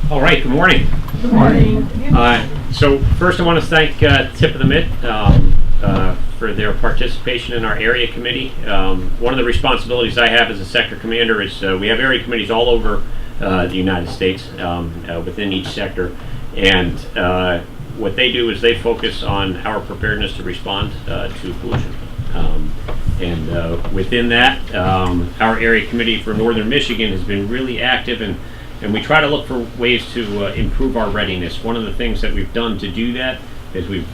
All right, good morning. Good morning. So first I want to thank Tip of the Mitt for their participation in our area committee. One of the responsibilities I have as a sector commander is we have area committees all over the United States within each sector, and what they do is they focus on our preparedness to respond to pollution. And within that, our area committee for Northern Michigan has been really active, and we try to look for ways to improve our readiness. One of the things that we've done to do that is we've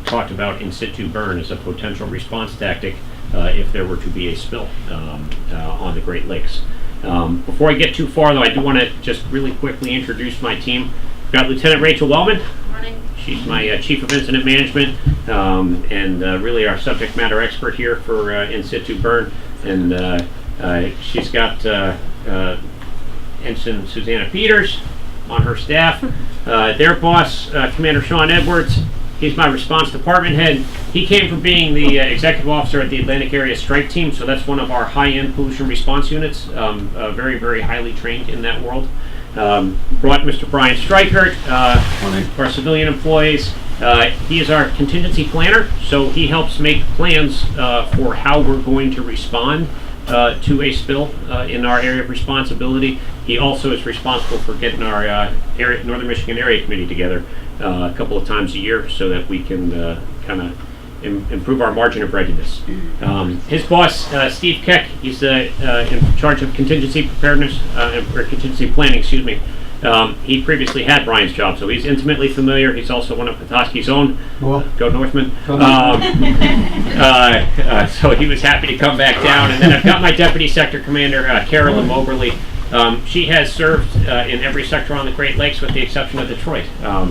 talked about in-situ burn as a potential response tactic if there were to be a spill on the Great Lakes. Before I get too far, though, I do want to just really quickly introduce my team. We've got Lieutenant Rachel Wellman. Morning. She's my Chief of Incident Management and really our subject matter expert here for in-situ burn. And she's got Ensign Susanna Peters on her staff. Their boss, Commander Sean Edwards, he's my response department head. He came from being the executive officer at the Atlantic Area Strike Team, so that's one of our high-end pollution response units, very, very highly trained in that world. Brought Mr. Brian Strikert, our civilian employees. He is our contingency planner, so he helps make plans for how we're going to respond to a spill in our area of responsibility. He also is responsible for getting our Northern Michigan Area Committee together a couple of times a year so that we can kind of improve our margin of readiness. His boss, Steve Keck, he's in charge of contingency preparedness, or contingency planning, excuse me. He previously had Brian's job, so he's intimately familiar. He's also one of Petoskey's own. Well, go Northman. So he was happy to come back down. And then I've got my Deputy Sector Commander, Carolyn Moberly. She has served in every sector on the Great Lakes with the exception of Detroit,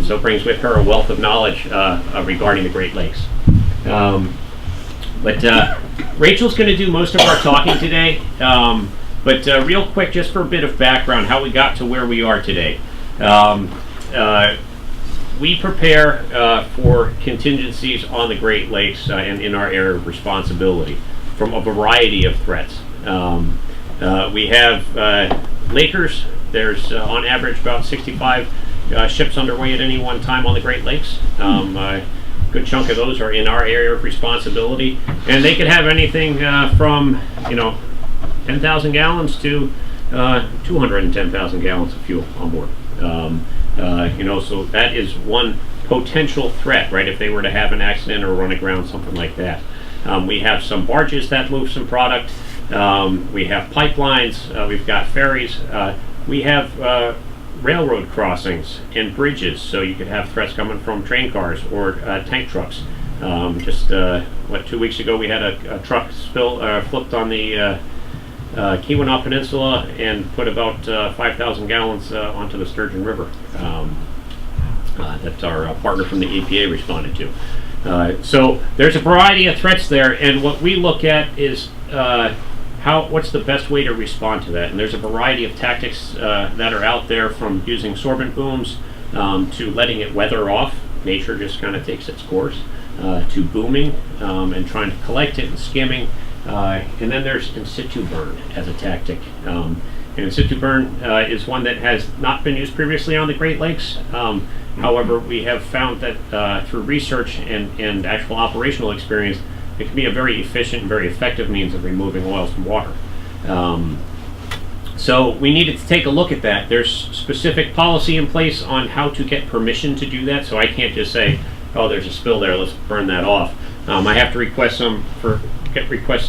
so brings with her a wealth of knowledge regarding the Great Lakes. But Rachel's going to do most of our talking today. But real quick, just for a bit of background, how we got to where we are today. We prepare for contingencies on the Great Lakes and in our area of responsibility from a variety of threats. We have Lakers. There's on average about 65 ships underway at any one time on the Great Lakes. A good chunk of those are in our area of responsibility, and they could have anything from 10,000 gallons to 210,000 gallons of fuel on board. So that is one potential threat, right? If they were to have an accident or run aground, something like that. We have some barges that move some product. We have pipelines. We've got ferries. We have railroad crossings and bridges, so you could have threats coming from train cars or tank trucks. 2 weeks ago we had a truck flipped on the Keweenaw Peninsula and put about 5,000 gallons onto the Sturgeon River that our partner from the EPA responded to. So there's a variety of threats there, and what we look at is what's the best way to respond to that. And there's a variety of tactics that are out there, from using sorbent booms to letting it weather off. Nature just kind of takes its course, to booming and trying to collect it and skimming. And then there's in-situ burn as a tactic. And in-situ burn is one that has not been used previously on the Great Lakes. However, we have found that through research and actual operational experience, it can be a very efficient and very effective means of removing oils from water. So we needed to take a look at that. There's specific policy in place on how to get permission to do that, so I can't just say, oh, there's a spill there, let's burn that off. I have to request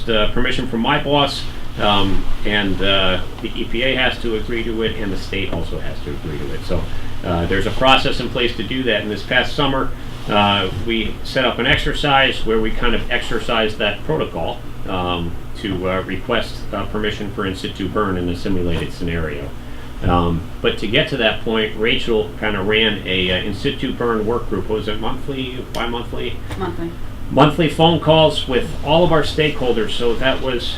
permission from my boss, and the EPA has to agree to it, and the state also has to agree to it. So there's a process in place to do that. And this past summer, we set up an exercise where we kind of exercised that protocol to request permission for in-situ burn in a simulated scenario. But to get to that point, Rachel kind of ran a in-situ burn work group. Was it monthly, bi-monthly? Monthly phone calls with all of our stakeholders. So that was,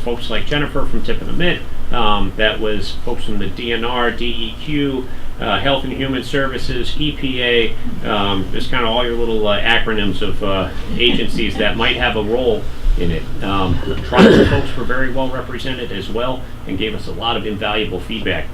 folks like Jennifer from Tip of the Mitt. That was folks from the DNR, DEQ, Health and Human Services, EPA, just kind of all your little acronyms of agencies that might have a role in it. Tribal folks were very well represented as well and gave us a lot of invaluable feedback.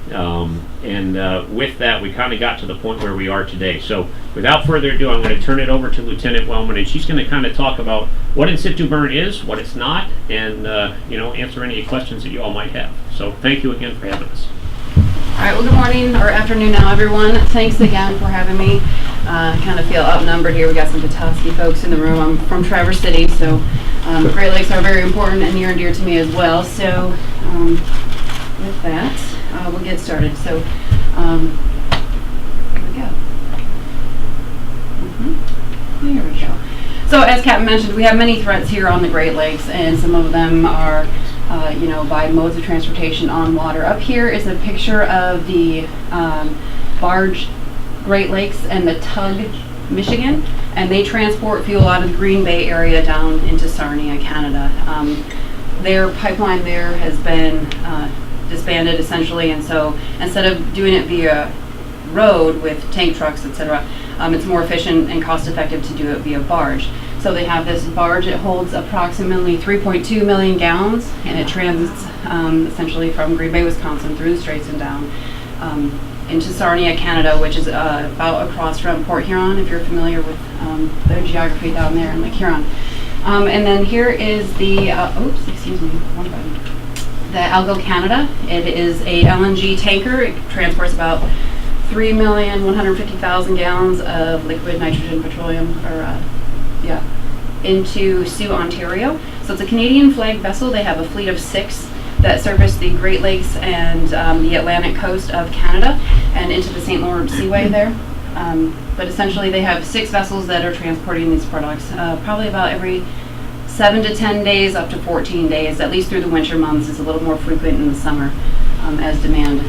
With that, we kind of got to the point where we are today. So without further ado, I'm going to turn it over to Lieutenant Wellman, and she's going to kind of talk about what in-situ burn is, what it's not, and answer any questions that you all might have. So thank you again for having us. All right, well, good morning or afternoon now, everyone. Thanks again for having me. I kind of feel outnumbered here. We got some Petoskey folks in the room. I'm from Traverse City, so Great Lakes are very important and near and dear to me as well. So with that, we'll get started. So here we go. Here we go. So as Captain mentioned, we have many threats here on the Great Lakes, and some of them are by modes of transportation on water. Up here is a picture of the barge Great Lakes and the tug Michigan, and they transport fuel out of the Green Bay area down into Sarnia, Canada. Their pipeline there has been disbanded essentially, and so instead of doing it via road with tank trucks, etc., it's more efficient and cost effective to do it via barge. So they have this barge. It holds approximately 3.2 million gallons, and it transits essentially from Green Bay, Wisconsin, through the Straits and down into Sarnia, Canada, which is about across from Port Huron, if you're familiar with the geography down there in Lake Huron. And then here is the, the Algo Canada. It is a LNG tanker. It transports about 3,150,000 gallons of liquid nitrogen petroleum, into Sault, Ontario. So it's a Canadian flag vessel. They have a fleet of 6 that service the Great Lakes and the Atlantic coast of Canada and into the St. Lawrence Seaway there. But essentially they have 6 vessels that are transporting these products, probably about every 7 to 10 days up to 14 days, at least through the winter months. It's a little more frequent in the summer as demand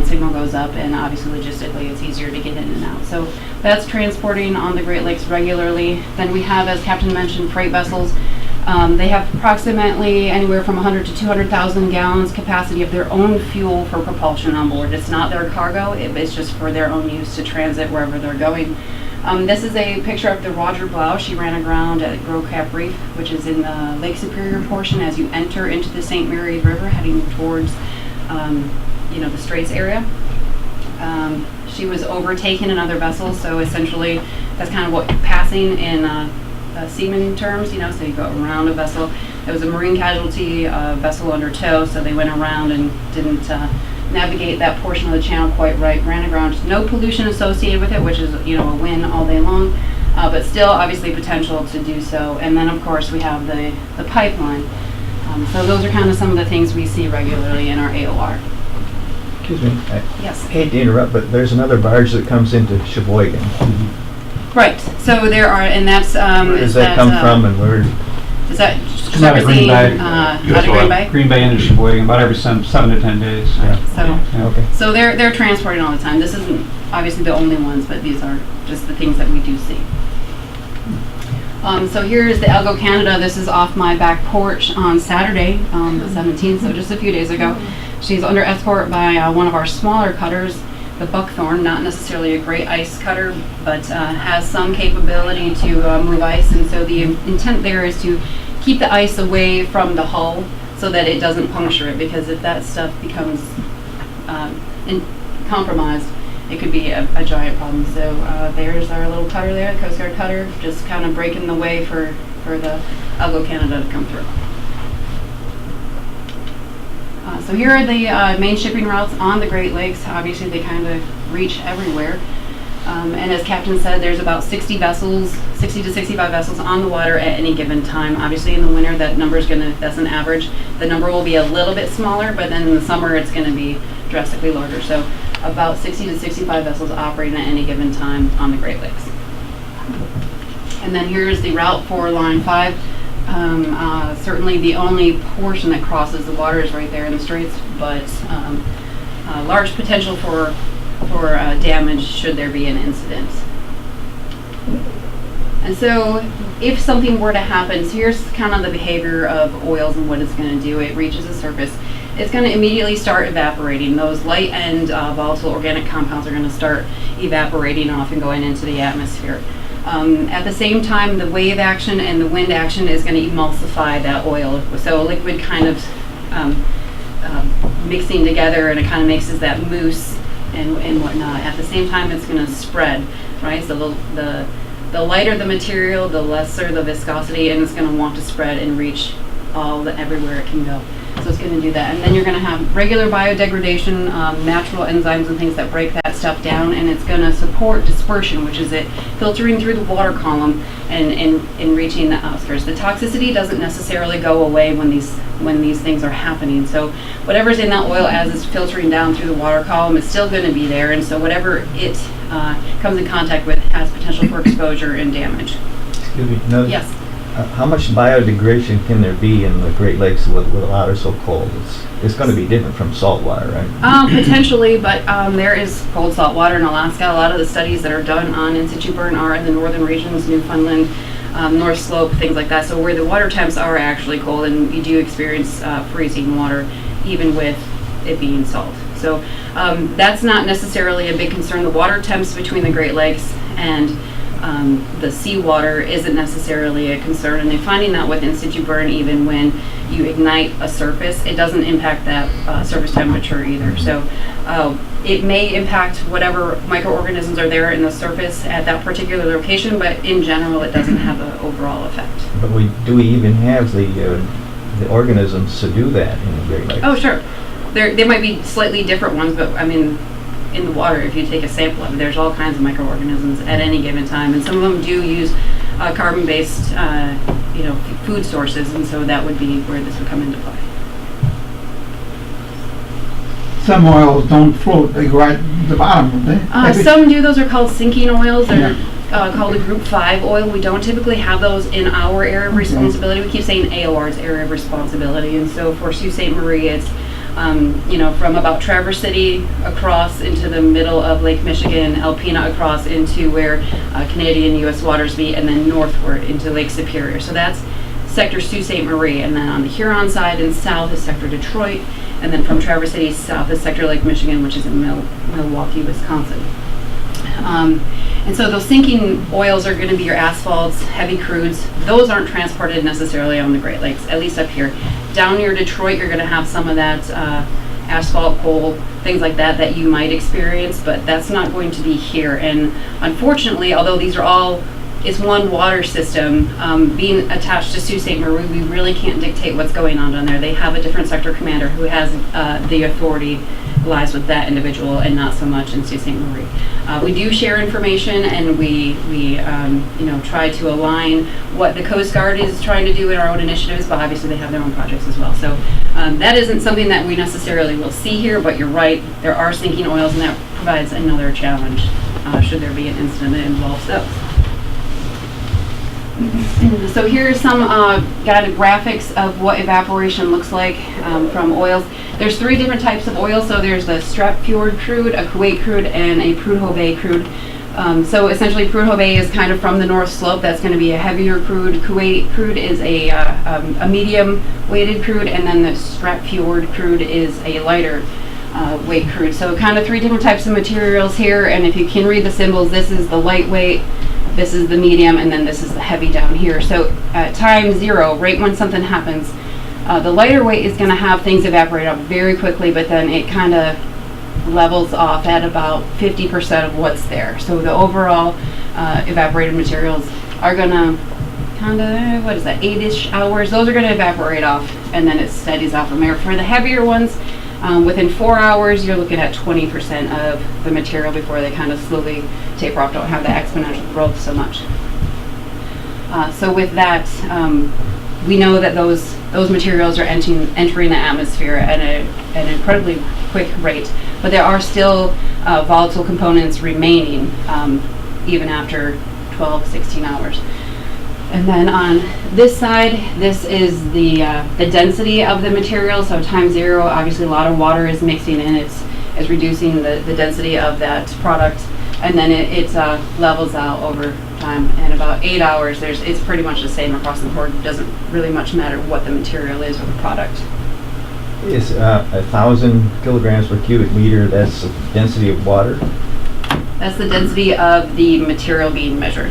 signal goes up, and obviously logistically it's easier to get in and out. So that's transporting on the Great Lakes regularly. Then we have, as Captain mentioned, freight vessels. They have approximately anywhere from 100 to 200,000 gallons capacity of their own fuel for propulsion on board. It's not their cargo, it's just for their own use to transit wherever they're going. This is a picture of the Roger Blau. She ran aground at Gros Cap Reef, which is in the Lake Superior portion as you enter into the St. Mary's River heading towards the Straits area. She was overtaking another vessel, so essentially that's kind of what passing in seaman terms, so you go around a vessel. It was a marine casualty, vessel under tow, so they went around and didn't navigate that portion of the channel quite right, ran aground. No pollution associated with it, which is a win all day long, but still obviously potential to do so. And then of course we have the pipeline. So those are kind of some of the things we see regularly in our AOR. Excuse me, Yes. I hate to interrupt, but there's another barge that comes into Sheboygan. Right. So there are, and that's Where does that come from, and where? Is that Come out of Green Bay. out of Green Bay? Green Bay into Sheboygan, about every 7 to 10 days. Okay. So they're transporting all the time. This isn't obviously the only ones, but these are just the things that we do see. So here is the Algo Canada. This is off my back porch on Saturday, the 17th, so just a few days ago. She's under escort by one of our smaller cutters, the Buckthorn, not necessarily a great ice cutter, but has some capability to move ice. And so the intent there is to keep the ice away from the hull so that it doesn't puncture it, because if that stuff becomes compromised, it could be a giant problem. So there's our little cutter there, the Coast Guard cutter, just kind of breaking the way for the Algo Canada to come through. So here are the main shipping routes on the Great Lakes. Obviously they kind of reach everywhere. And as Captain said, there's about 60 to 65 vessels on the water at any given time. Obviously in the winter that's an average. The number will be a little bit smaller, but then in the summer it's going to be drastically larger. So about 60 to 65 vessels operating at any given time on the Great Lakes. And then here's the route for Line 5. Certainly the only portion that crosses the water is right there in the Straits, but large potential for damage should there be an incident. And so if something were to happen, so here's kind of the behavior of oils and what it's going to do. It reaches the surface. It's going to immediately start evaporating. Those light and volatile organic compounds are going to start evaporating off and going into the atmosphere. At the same time, the wave action and the wind action is going to emulsify that oil. So a liquid kind of mixing together, and it kind of mixes that mousse and whatnot. At the same time, it's going to spread, right? So the lighter the material, the lesser the viscosity, and it's going to want to spread and reach everywhere it can go. So it's going to do that. And then you're going to have regular biodegradation, natural enzymes and things that break that stuff down, and it's going to support dispersion, which is it filtering through the water column and reaching the outskirts. The toxicity doesn't necessarily go away when these things are happening. So whatever's in that oil as it's filtering down through the water column is still going to be there, and so whatever it comes in contact with has potential for exposure and damage. Excuse me. No, Yes. How much biodegradation can there be in the Great Lakes with the water so cold? It's going to be different from salt water, right? Potentially, but there is cold salt water in Alaska. A lot of the studies that are done on in-situ burn are in the northern regions, Newfoundland, North Slope, things like that. So where the water temps are actually cold, and you do experience freezing water, even with it being salt. So that's not necessarily a big concern. The water temps between the Great Lakes and the seawater isn't necessarily a concern, and they're finding that with in-situ burn, even when you ignite a surface, it doesn't impact that surface temperature either. So it may impact whatever microorganisms are there in the surface at that particular location, but in general, it doesn't have an overall effect. But do we even have the organisms to do that in the Great Lakes? Oh, sure. There might be slightly different ones, but I mean, in the water, if you take a sample of it, there's all kinds of microorganisms at any given time, and some of them do use carbon-based, food sources, and so that would be where this would come into play. Some oils don't float, they go right at the bottom, don't they? Some do. Those are called sinking oils. They're called a Group 5 oil. We don't typically have those in our area of responsibility. We keep saying AOR's area of responsibility, and so for Sault Ste. Marie, it's from about Traverse City across into the middle of Lake Michigan, Alpena across into where Canadian U.S. waters meet, and then northward into Lake Superior. So that's sector Sault Ste. Marie, and then on the Huron side and south is sector Detroit, and then from Traverse City south is sector Lake Michigan, which is in Milwaukee, Wisconsin. And so those sinking oils are going to be your asphalts, heavy crudes. Those aren't transported necessarily on the Great Lakes, at least up here. Down near Detroit, you're going to have some of that asphalt, coal, things like that you might experience, but that's not going to be here. And unfortunately, although these are all, it's one water system, being attached to Sault Ste. Marie, we really can't dictate what's going on down there. They have a different sector commander who has the authority lies with that individual and not so much in Sault Ste. Marie. We do share information, and we try to align what the Coast Guard is trying to do in our own initiatives, but obviously they have their own projects as well. So that isn't something that we necessarily will see here, but you're right, there are sinking oils, and that provides another challenge should there be an incident that involves those. So here are some guided graphics of what evaporation looks like from oils. There's 3 different types of oil. So there's the Strep Fjord crude, a Kuwait crude, and a Prudhoe Bay crude. So essentially Prudhoe Bay is kind of from the North Slope. That's going to be a heavier crude. Kuwait crude is a medium weighted crude, and then the Strep Fjord crude is a lighter weight crude. So kind of 3 different types of materials here, and if you can read the symbols, this is the lightweight, this is the medium, and then this is the heavy down here. So at time 0, right when something happens, the lighter weight is going to have things evaporate out very quickly, but then it kind of levels off at about 50% of what's there. So the overall evaporated materials are going to kind of, 8-ish hours, those are going to evaporate off, and then it steadies off from there. For the heavier ones, within 4 hours, you're looking at 20% of the material before they kind of slowly taper off, don't have the exponential growth so much. So with that, we know that those materials are entering the atmosphere at an incredibly quick rate, but there are still volatile components remaining even after 12, 16 hours. And then on this side, this is the density of the material. So time 0, obviously a lot of water is mixing in. It's reducing the density of that product, and then it levels out over time. And about 8 hours, it's pretty much the same across the board. It doesn't really much matter what the material is or the product. Is 1,000 kilograms per cubic meter, that's the density of water? That's the density of the material being measured.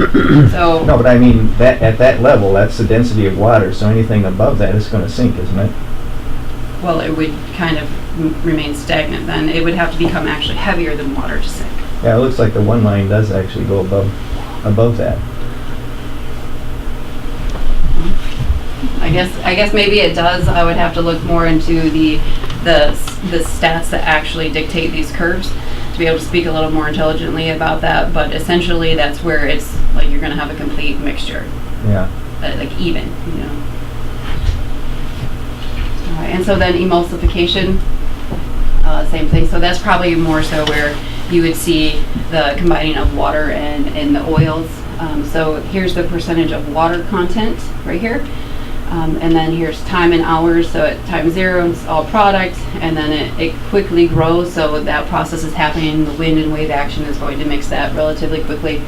So No, but I mean, that at that level, that's the density of water, so anything above that is going to sink, isn't it? well, it would kind of remain stagnant, then it would have to become actually heavier than water to sink. Yeah, it looks like the one line does actually go above that. I guess maybe it does. I would have to look more into the stats that actually dictate these curves to be able to speak a little more intelligently about that. But essentially, that's where it's like you're going to have a complete mixture, Yeah. like even, you know. All right, and so then emulsification, same thing. So that's probably more so where you would see the combining of water and the oils. So here's the percentage of water content right here. And then here's time in hours, so at time 0 it's all product, and then it quickly grows, so that process is happening. The wind and wave action is going to mix that relatively quickly.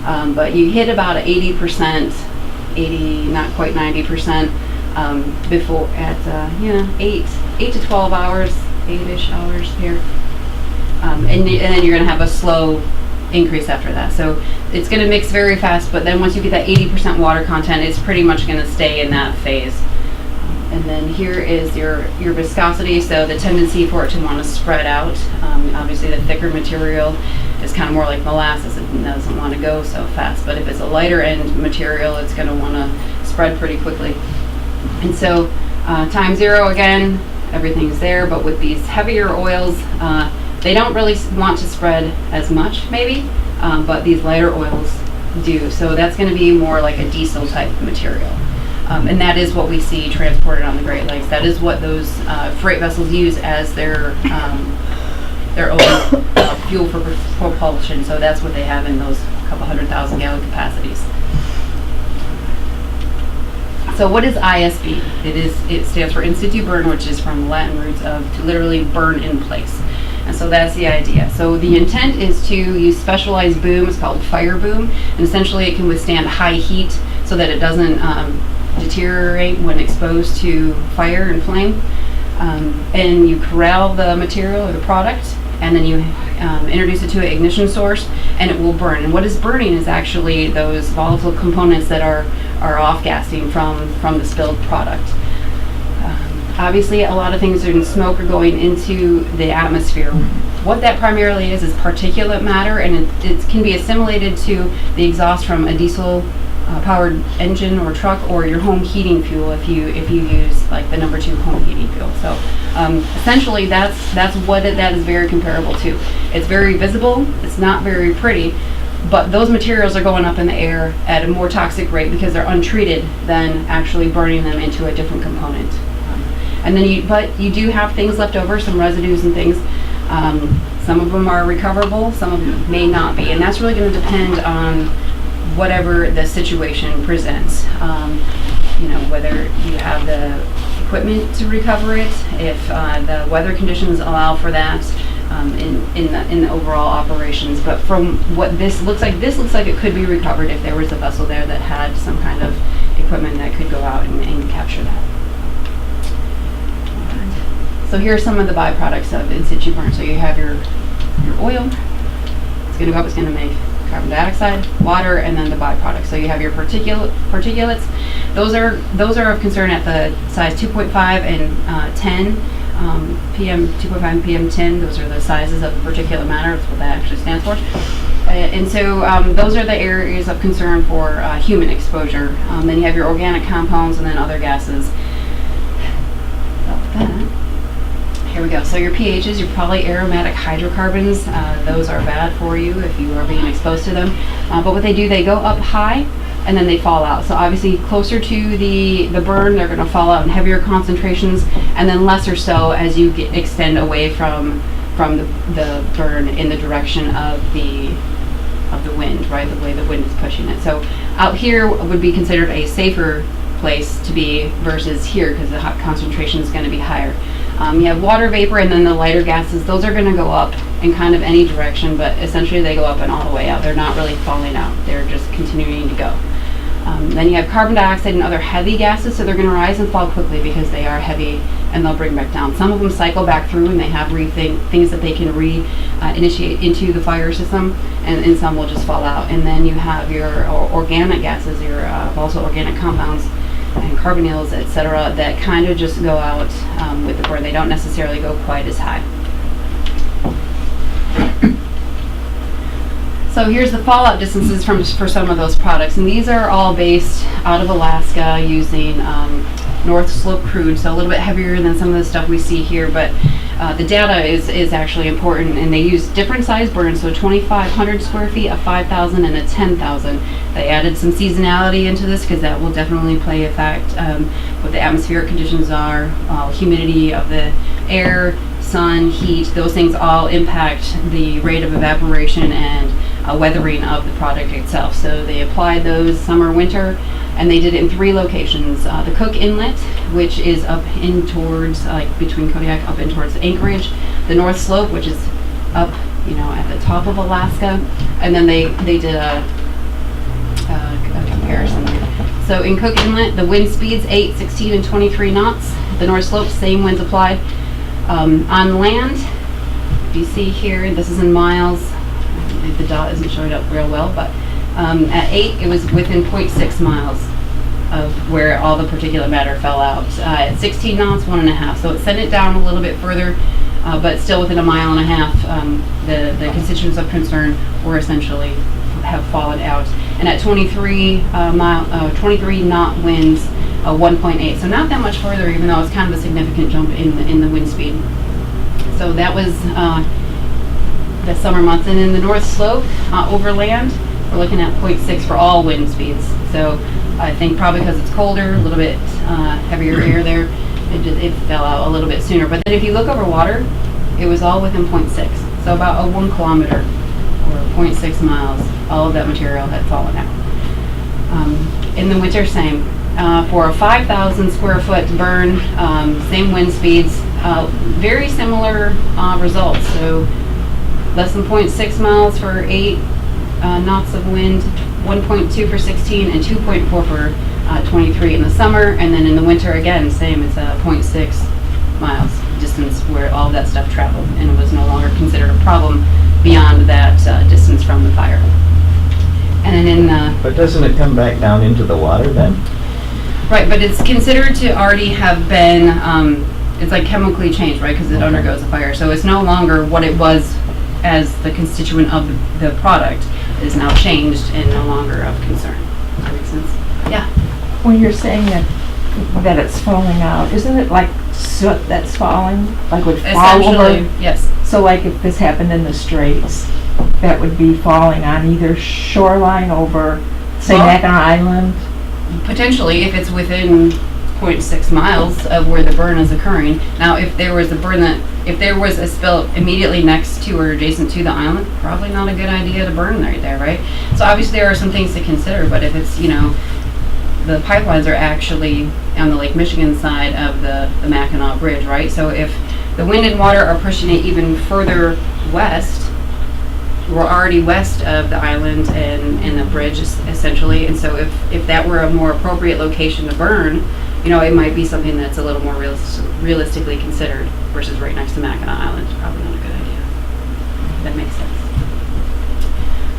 But you hit about 80%, 80, not quite 90%, before at 8 to 12 hours, 8-ish hours here. And then you're going to have a slow increase after that. So it's going to mix very fast, but then once you get that 80% water content, it's pretty much going to stay in that phase. And then here is your viscosity, so the tendency for it to want to spread out. Obviously the thicker material is kind of more like molasses. It doesn't want to go so fast, but if it's a lighter end material, it's going to want to spread pretty quickly. And so time 0 again, everything's there, but with these heavier oils, they don't really want to spread as much, maybe, but these lighter oils do. So that's going to be more like a diesel type material. And that is what we see transported on the Great Lakes. That is what those freight vessels use as their own fuel for propulsion. So that's what they have in those couple 100,000 gallon capacities. So what is ISB? It stands for in-situ burn, which is from Latin roots of to literally burn in place. And so that's the idea. So the intent is to use specialized boom. It's called fire boom, and essentially it can withstand high heat so that it doesn't deteriorate when exposed to fire and flame. And you corral the material or the product, and then you introduce it to an ignition source, and it will burn. And what is burning is actually those volatile components that are off-gassing from the spilled product. Obviously, a lot of things in smoke are going into the atmosphere. What that primarily is particulate matter, and it can be assimilated to the exhaust from a diesel powered engine or truck, or your home heating fuel if you use like the number 2 home heating fuel. So essentially, that's what that is very comparable to. It's very visible. It's not very pretty. But those materials are going up in the air at a more toxic rate because they're untreated than actually burning them into a different component. And then but you do have things left over, some residues and things. Some of them are recoverable, some of them may not be, and that's really going to depend on whatever the situation presents. Whether you have the equipment to recover it, if the weather conditions allow for that in the overall operations. But from what this looks like it could be recovered if there was a vessel there that had some kind of equipment that could go out and capture that. So here are some of the byproducts of in-situ burn. So you have your oil. It's going to go up. It's going to make carbon dioxide, water, and then the byproducts. So you have your particulates. Those are of concern at the size 2.5 and 10 PM 2.5 and PM 10. Those are the sizes of the particulate matter. That's what that actually stands for. And so those are the areas of concern for human exposure. Then you have your organic compounds and then other gases. Here we go. So your pHs, you're probably aromatic hydrocarbons. Those are bad for you if you are being exposed to them. But what they do, they go up high and then they fall out. So obviously closer to the burn, they're going to fall out in heavier concentrations, and then lesser so as you extend away from the burn in the direction of the wind, right? The way the wind is pushing it. So out here would be considered a safer place to be versus here because the concentration is going to be higher. You have water vapor and then the lighter gases. Those are going to go up in kind of any direction, but essentially they go up and all the way out. They're not really falling out. They're just continuing to go. Then you have carbon dioxide and other heavy gases, so they're going to rise and fall quickly because they are heavy and they'll bring back down. Some of them cycle back through and they have things that they can initiate into the fire system, and some will just fall out. And then you have your organic gases, your also organic compounds. and carbonyls, etc., that kind of just go out with the burn. They don't necessarily go quite as high. So here's the fallout distances for some of those products, and these are all based out of Alaska using North Slope crude, so a little bit heavier than some of the stuff we see here, but the data is actually important, and they use different size burns, so 2,500 square feet, a 5,000, and a 10,000. They added some seasonality into this because that will definitely play a fact. What the atmospheric conditions are, humidity of the air, sun, heat, those things all impact the rate of evaporation and weathering of the product itself. So they applied those summer, winter, and they did it in 3 locations. The Cook Inlet, which is up in towards, like between Kodiak, up in towards Anchorage. The North Slope, which is up, at the top of Alaska. And then they did a comparison there. So in Cook Inlet, the wind speeds 8, 16, and 23 knots. The North Slope, same winds applied. On land, if you see here, this is in miles. The dot isn't showing up real well, but at 8, it was within 0.6 miles of where all the particulate matter fell out. At 16 knots, 1.5. So it sent it down a little bit further, but still within 1.5 miles. The constituents of concern were essentially have fallen out. And at 23 knot winds, 1.8. So not that much further, even though it's kind of a significant jump in the wind speed. So that was the summer months. And in the North Slope, overland, we're looking at 0.6 for all wind speeds. So I think probably because it's colder, a little bit heavier air there, it fell out a little bit sooner. But then if you look over water, it was all within 0.6. So about a 1 kilometer or 0.6 miles, all of that material had fallen out. In the winter, same. For a 5,000 square foot burn, same wind speeds, very similar results. So less than 0.6 miles for 8 knots of wind, 1.2 for 16, and 2.4 for 23 in the summer. And then in the winter, again, same. It's a 0.6 miles distance where all that stuff traveled, and it was no longer considered a problem beyond that distance from the fire. And then But doesn't it come back down into the water then? right, but it's considered to already have been, it's like chemically changed, right, because it undergoes a fire. So it's no longer what it was as the constituent of the product. It is now changed and no longer of concern. Does that make sense? Yeah. When you're saying that it's falling out, isn't it like soot that's falling? Like would fall Essentially, over? yes. So like if this happened in the Straits, that would be falling on either shoreline over, say, Well- Mackinac Island? Potentially, if it's within 0.6 miles of where the burn is occurring. Now, if there was a spill immediately next to or adjacent to the island, probably not a good idea to burn right there, right? So obviously there are some things to consider, but if it's, the pipelines are actually on the Lake Michigan side of the Mackinac Bridge, right? So if the wind and water are pushing it even further west, we're already west of the island and the bridge essentially, and so if that were a more appropriate location to burn, it might be something that's a little more realistically considered versus right next to Mackinac Island. Probably not a good idea. If that makes sense.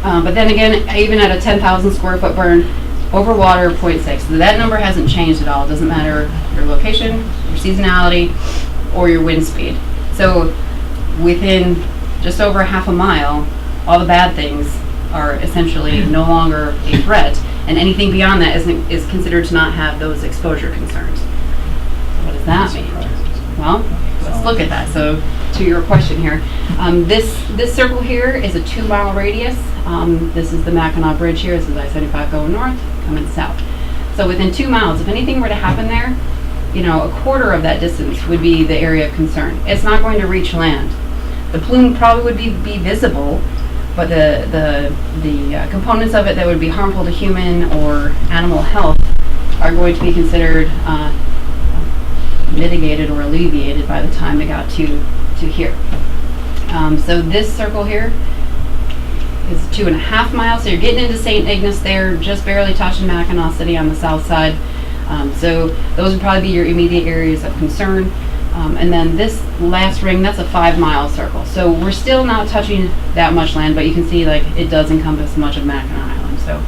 But then again, even at a 10,000 square foot burn, over water 0.6. So that number hasn't changed at all. It doesn't matter your location, your seasonality, or your wind speed. So within just over half a mile, all the bad things are essentially no longer a threat, and anything beyond that is considered to not have those exposure concerns. So what does that mean? Well, let's look at that. So to your question here, this circle here is a 2-mile radius. This is the Mackinac Bridge here. This is I-75 going north, coming south. So within 2 miles, if anything were to happen there, a quarter of that distance would be the area of concern. It's not going to reach land. The plume probably would be visible, but the components of it that would be harmful to human or animal health are going to be considered mitigated or alleviated by the time it got to here. So this circle here is 2.5 miles. So you're getting into St. Ignace there, just barely touching Mackinac City on the south side. So those would probably be your immediate areas of concern. And then this last ring, that's a 5-mile circle. So we're still not touching that much land, but you can see it does encompass much of Mackinac Island. So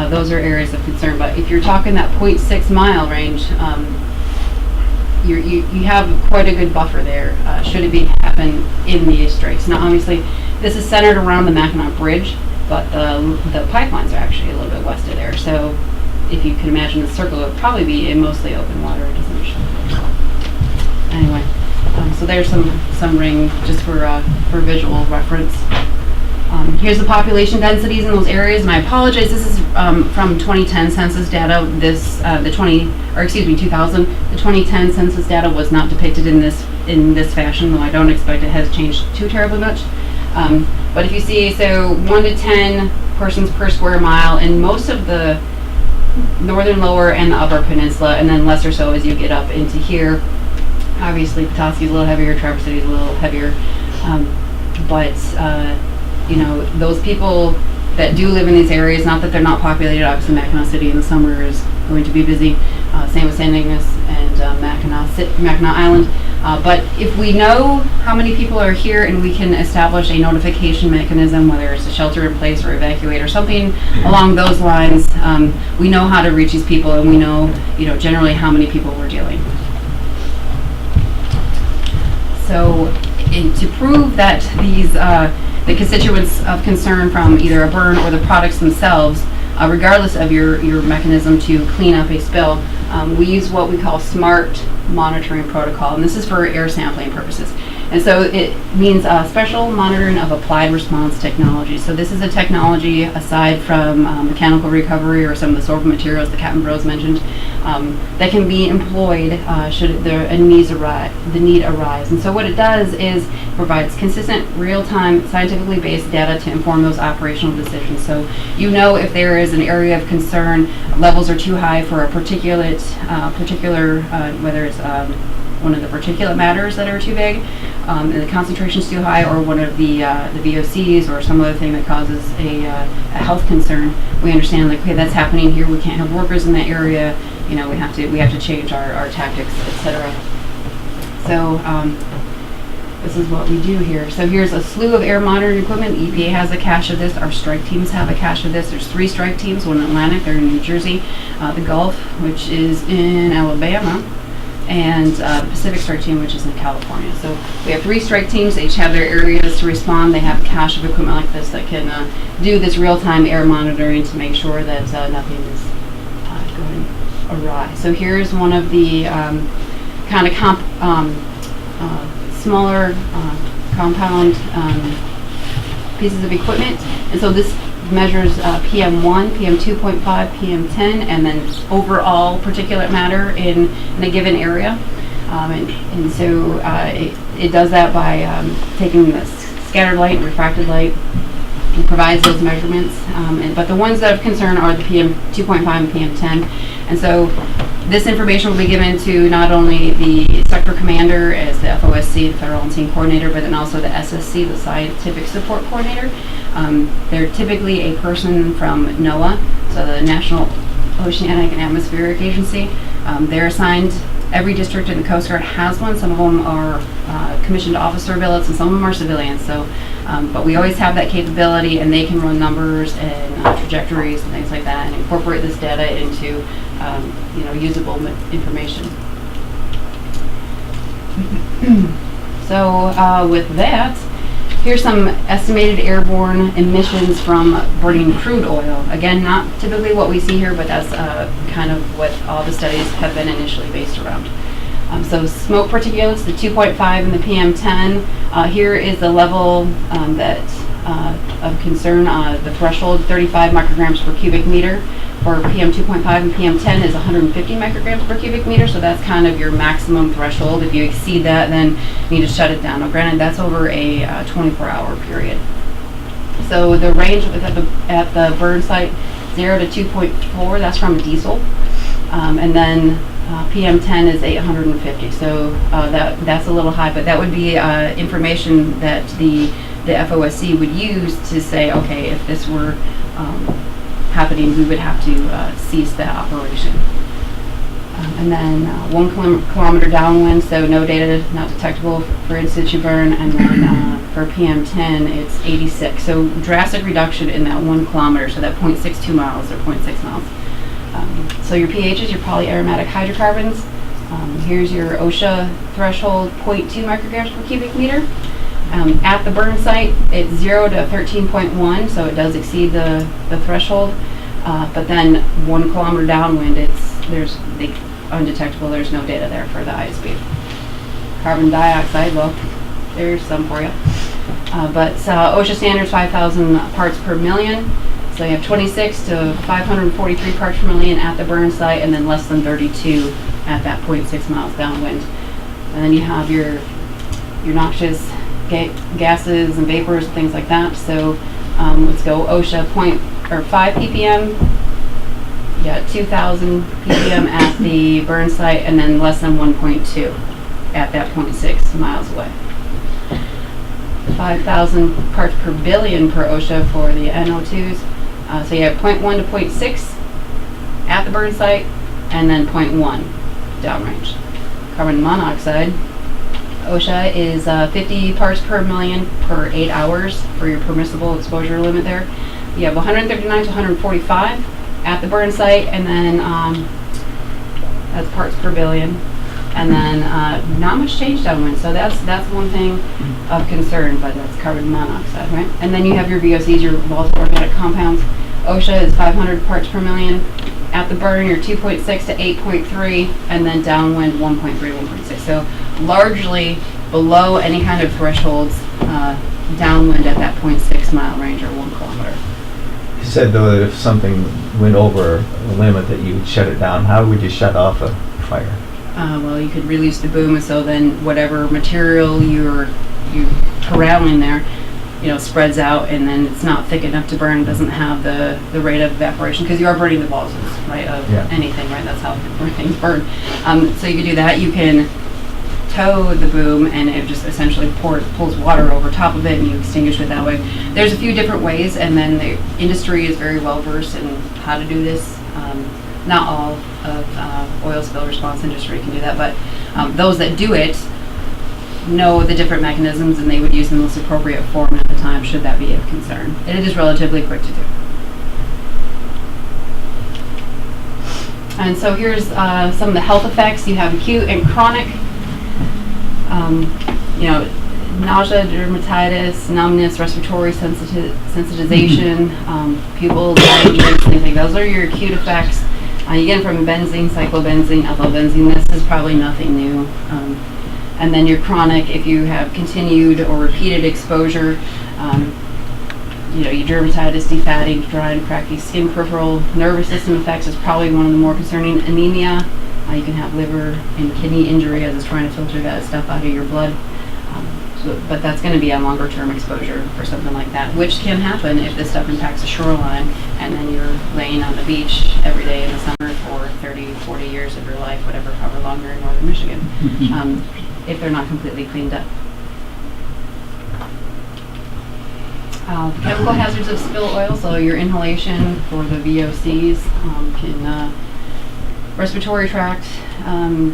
those are areas of concern. But if you're talking that 0.6 mile range, you have quite a good buffer there, should it be happen in the Straits. Now, obviously, this is centered around the Mackinac Bridge, but the pipelines are actually a little bit west of there. So if you can imagine the circle, it would probably be in mostly open water. It doesn't show. Anyway, so there's some ring just for visual reference. Here's the population densities in those areas, and I apologize. This is from 2010 census data. This 2000. The 2010 census data was not depicted in this fashion, though I don't expect it has changed too terribly much. But if you see, so 1 to 10 persons per square mile in most of the northern lower and the upper peninsula, and then lesser so as you get up into here. Obviously, Petoskey's a little heavier, Traverse City's a little heavier, but those people that do live in these areas, not that they're not populated. Obviously, Mackinac City in the summer is going to be busy. Same with St. Ignace and Mackinac Island. But if we know how many people are here and we can establish a notification mechanism, whether it's a shelter in place or evacuate or something along those lines, we know how to reach these people, and we know, generally how many people we're dealing. So, to prove that these the constituents of concern from either a burn or the products themselves, regardless of your mechanism to clean up a spill, we use what we call SMART monitoring protocol, and this is for air sampling purposes. And so it means special monitoring of applied response technology. So this is a technology aside from mechanical recovery or some of the sorbent materials that Captain Broz mentioned, that can be employed should the need arise. And so what it does is provides consistent, real-time, scientifically based data to inform those operational decisions. So if there is an area of concern, levels are too high for a particular, whether it's one of the particulate matters that are too big, and the concentration is too high, or one of the VOCs or some other thing that causes a health concern. We understand, like, okay, that's happening here. We can't have workers in that area. We have to change our tactics, etc. So this is what we do here. So here's a slew of air monitoring equipment. EPA has a cache of this. Our strike teams have a cache of this. There's 3 strike teams, one in Atlantic, they're in New Jersey, the Gulf, which is in Alabama, and the Pacific Strike Team, which is in California. So we have 3 strike teams. They each have their areas to respond. They have a cache of equipment like this that can do this real-time air monitoring to make sure that nothing is going awry. So here's one of the kind of smaller compound pieces of equipment. And so this measures PM1, PM2.5, PM10, and then overall particulate matter in a given area. And so it does that by taking the scattered light and refracted light and provides those measurements. But the ones that of concern are the PM2.5 and PM10. And so this information will be given to not only the sector commander as the FOSC, the Federal and Scene Coordinator, but then also the SSC, the Scientific Support Coordinator. They're typically a person from NOAA, so the National Oceanic and Atmospheric Agency. They're assigned, every district in the Coast Guard has one. Some of them are commissioned officer billets and some of them are civilians. So, but we always have that capability, and they can run numbers and trajectories and things like that and incorporate this data into usable information. So with that, here's some estimated airborne emissions from burning crude oil. Again, not typically what we see here, but that's kind of what all the studies have been initially based around. So smoke particulates, the 2.5 and the PM10. Here is the level of concern, the threshold, 35 micrograms per cubic meter. For PM2.5 and PM10 is 150 micrograms per cubic meter, so that's kind of your maximum threshold. If you exceed that, then you need to shut it down. Now, granted, that's over a 24-hour period. So the range at the burn site, 0 to 2.4, that's from diesel, and then PM10 is 850. So that's a little high, but that would be information that the FOSC would use to say, okay, if this were happening, we would have to cease that operation. And then 1 kilometer downwind, so no data, not detectable for in-situ burn, and then for PM10, it's 86. So drastic reduction in that 1 kilometer, so that 0.62 miles or 0.6 miles. So your pHs, your polyaromatic hydrocarbons. Here's your OSHA threshold, 0.2 micrograms per cubic meter. At the burn site, it's 0 to 13.1, so it does exceed the threshold. But then 1 kilometer downwind, there's undetectable. There's no data there for the ISB. Carbon dioxide, well, there's some for you. But OSHA standards 5,000 parts per million. So you have 26 to 543 parts per million at the burn site, and then less than 32 at that 0.6 miles downwind. And then you have your noxious gases and vapors and things like that. So let's go OSHA 5 ppm. You got 2,000 ppm at the burn site, and then less than 1.2 at that 0.6 miles away. 5,000 parts per billion per OSHA for the NO2s. So you have 0.1 to 0.6 at the burn site, and then 0.1 downrange. Carbon monoxide, OSHA is 50 parts per million per 8 hours for your permissible exposure limit there. You have 139 to 145 at the burn site, and then that's parts per billion. And then not much change downwind, so that's one thing of concern, but that's carbon monoxide, right? And then you have your VOCs, your volatile organic compounds. OSHA is 500 parts per million. At the burn, you're 2.6 to 8.3, and then downwind 1.3, 1.6. So largely below any kind of thresholds downwind at that 0.6 mile range or 1 kilometer. You said though that if something went over a limit that you would shut it down. How would you shut off a fire? Well, you could release the boom, so then whatever material you're corralling there, spreads out, and then it's not thick enough to burn. It doesn't have the rate of evaporation, because you are burning the volatiles, right, of anything, right? That's how things burn. So you can do that. You can tow the boom, and it just essentially pulls water over top of it, and you extinguish it that way. There's a few different ways, and then the industry is very well versed in how to do this. Not all of oil spill response industry can do that, but those that do it know the different mechanisms, and they would use the most appropriate form at the time should that be of concern. And it is relatively quick to do. And so here's some of the health effects. You have acute and chronic, nausea, dermatitis, numbness, respiratory sensitization, pupil diabetes, things like those are your acute effects. You get them from benzene, cyclobenzene, ethylbenzene. This is probably nothing new. And then your chronic, if you have continued or repeated exposure, your dermatitis, defatting, dry and cracky skin, peripheral nervous system effects is probably one of the more concerning. Anemia, you can have liver and kidney injury as it's trying to filter that stuff out of your blood. But that's going to be a longer term exposure for something like that, which can happen if this stuff impacts the shoreline, and then you're laying on the beach every day in the summer for 30, 40 years of your life, however long you're in northern Michigan, if they're not completely cleaned up. Chemical hazards of spill oil, so your inhalation for the VOCs can respiratory tract,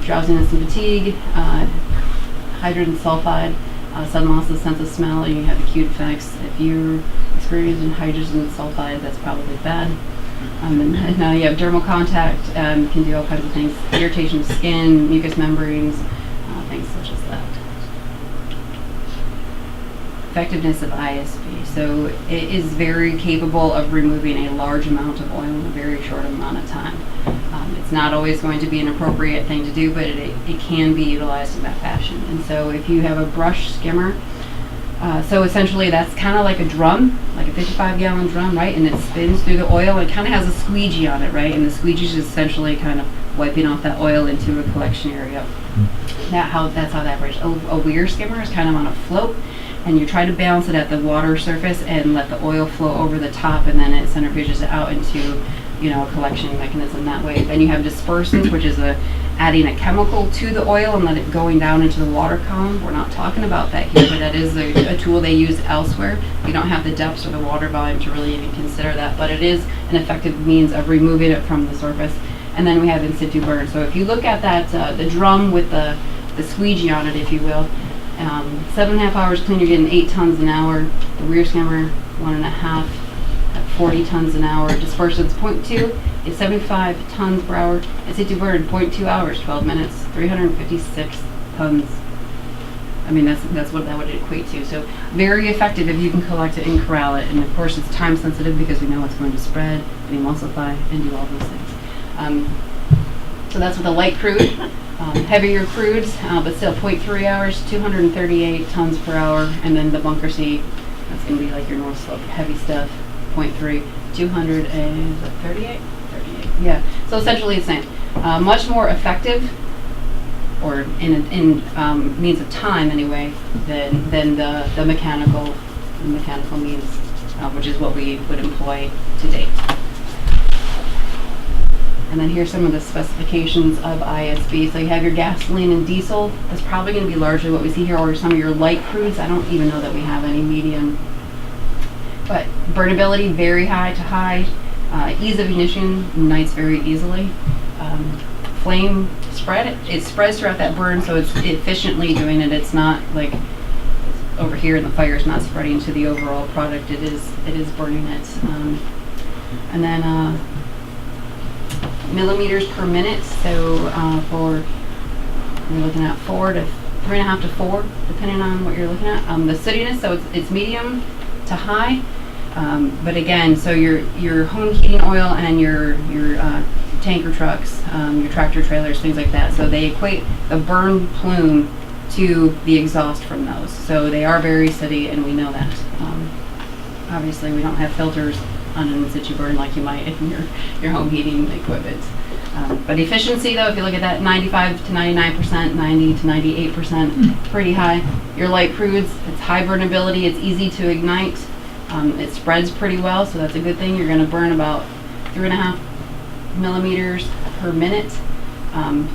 drowsiness and fatigue, hydrogen sulfide, sudden loss of sense of smell, and you have acute effects. If you're experiencing hydrogen sulfide, that's probably bad. And now you have dermal contact, can do all kinds of things, irritation of skin, mucous membranes, things such as that. Effectiveness of ISB. So it is very capable of removing a large amount of oil in a very short amount of time. It's not always going to be an appropriate thing to do, but it can be utilized in that fashion. And so if you have a brush skimmer, so essentially that's kind of like a drum, like a 55-gallon drum, right? And it spins through the oil. It kind of has a squeegee on it, right? And the squeegee is essentially kind of wiping off that oil into a collection area. That's how that works. A weir skimmer is kind of on a float, and you try to balance it at the water surface and let the oil flow over the top, and then it centrifuges it out into a collection mechanism that way. Then you have dispersants, which is adding a chemical to the oil and let it going down into the water column. We're not talking about that here, but that is a tool they use elsewhere. You don't have the depths or the water volume to really even consider that, but it is an effective means of removing it from the surface. And then we have in-situ burn. So if you look at that, the drum with the squeegee on it, if you will, 7.5 hours clean, you're getting 8 tons an hour. The rear skimmer, 1.5 at 40 tons an hour. Dispersion's 0.2 is 75 tons per hour. And Situ Burning, 0.2 hours, 12 minutes, 356 tons. I mean, that's what that would equate to. So very effective if you can collect it and corral it. And of course, it's time sensitive because we know it's going to spread and emulsify and do all those things. So that's with a light crude. Heavier crudes, but still 0.3 hours, 238 tons per hour. And then the bunker C, that's going to be like your North Slope heavy stuff, 0.3, 238? 38, yeah. So essentially the same. Much more effective, or in means of time anyway, than the mechanical means, which is what we would employ to date. And then here's some of the specifications of ISB. So you have your gasoline and diesel. That's probably going to be largely what we see here, or some of your light crudes. I don't even know that we have any medium. But burnability, very high to high. Ease of ignition, ignites very easily. Flame spread, it spreads throughout that burn, so it's efficiently doing it. It's not like over here and the fire is not spreading to the overall product. It is burning it. And then millimeters per minute. So for you're looking at 3.5 to 4, depending on what you're looking at. The sootiness, so it's medium to high. But again, so your home heating oil and your tanker trucks, your tractor trailers, things like that. So they equate the burn plume to the exhaust from those. So they are very sooty, and we know that. Obviously, we don't have filters on an in-situ burn like you might in your home heating equipment. But efficiency, though, if you look at that, 95 to 99%, 90 to 98%, pretty high. Your light crudes, it's high burnability, it's easy to ignite. It spreads pretty well, so that's a good thing. You're going to burn about 3.5 millimeters per minute.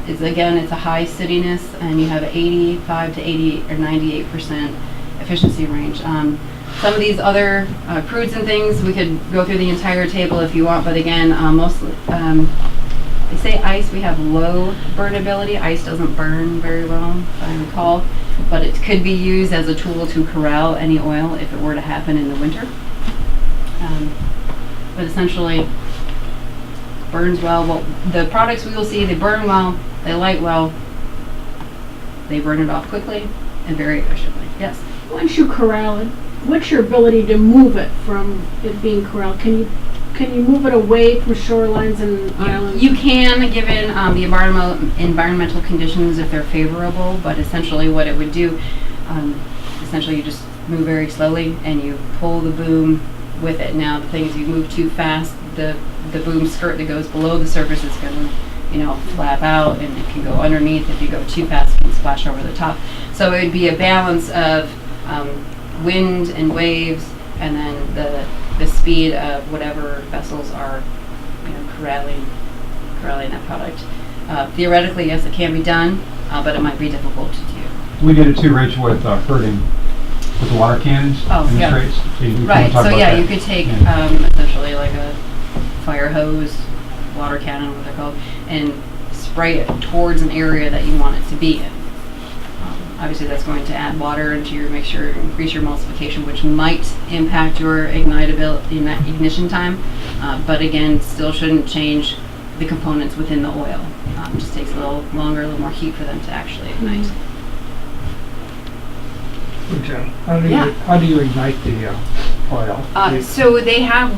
It's a high sootiness, and you have 85 to 80 or 98% efficiency range. Some of these other crudes and things, we could go through the entire table if you want, but again, mostly, they say ice, we have low burnability. Ice doesn't burn very well, if I recall, but it could be used as a tool to corral any oil if it were to happen in the winter. But essentially, burns well. Well, the products we will see, they burn well, they light well, they burn it off quickly and very efficiently. Yes? Once you corral it, what's your ability to move it from it being corralled? Can you move it away from shorelines and islands? You can, given the environmental conditions, if they're favorable, but essentially what it would do, essentially you just move very slowly and you pull the boom with it. Now the thing is, you move too fast, the boom skirt that goes below the surface is going to flap out, and it can go underneath. If you go too fast, it can splash over the top. So it would be a balance of wind and waves, and then the speed of whatever vessels are corralling that product. Theoretically, yes, it can be done, but it might be difficult to do. We did it too, Rach, with herding with the water cannons in the Straits. So you Right, talk so about yeah, that. you could take Yeah. essentially like a fire hose, water cannon, what they're called, and spray it towards an area that you want it to be in. Obviously, that's going to add water into increase your emulsification, which might impact your ignition time, but again, still shouldn't change the components within the oil. It just takes a little longer, a little more heat for them to actually ignite. How do you ignite the oil? So they have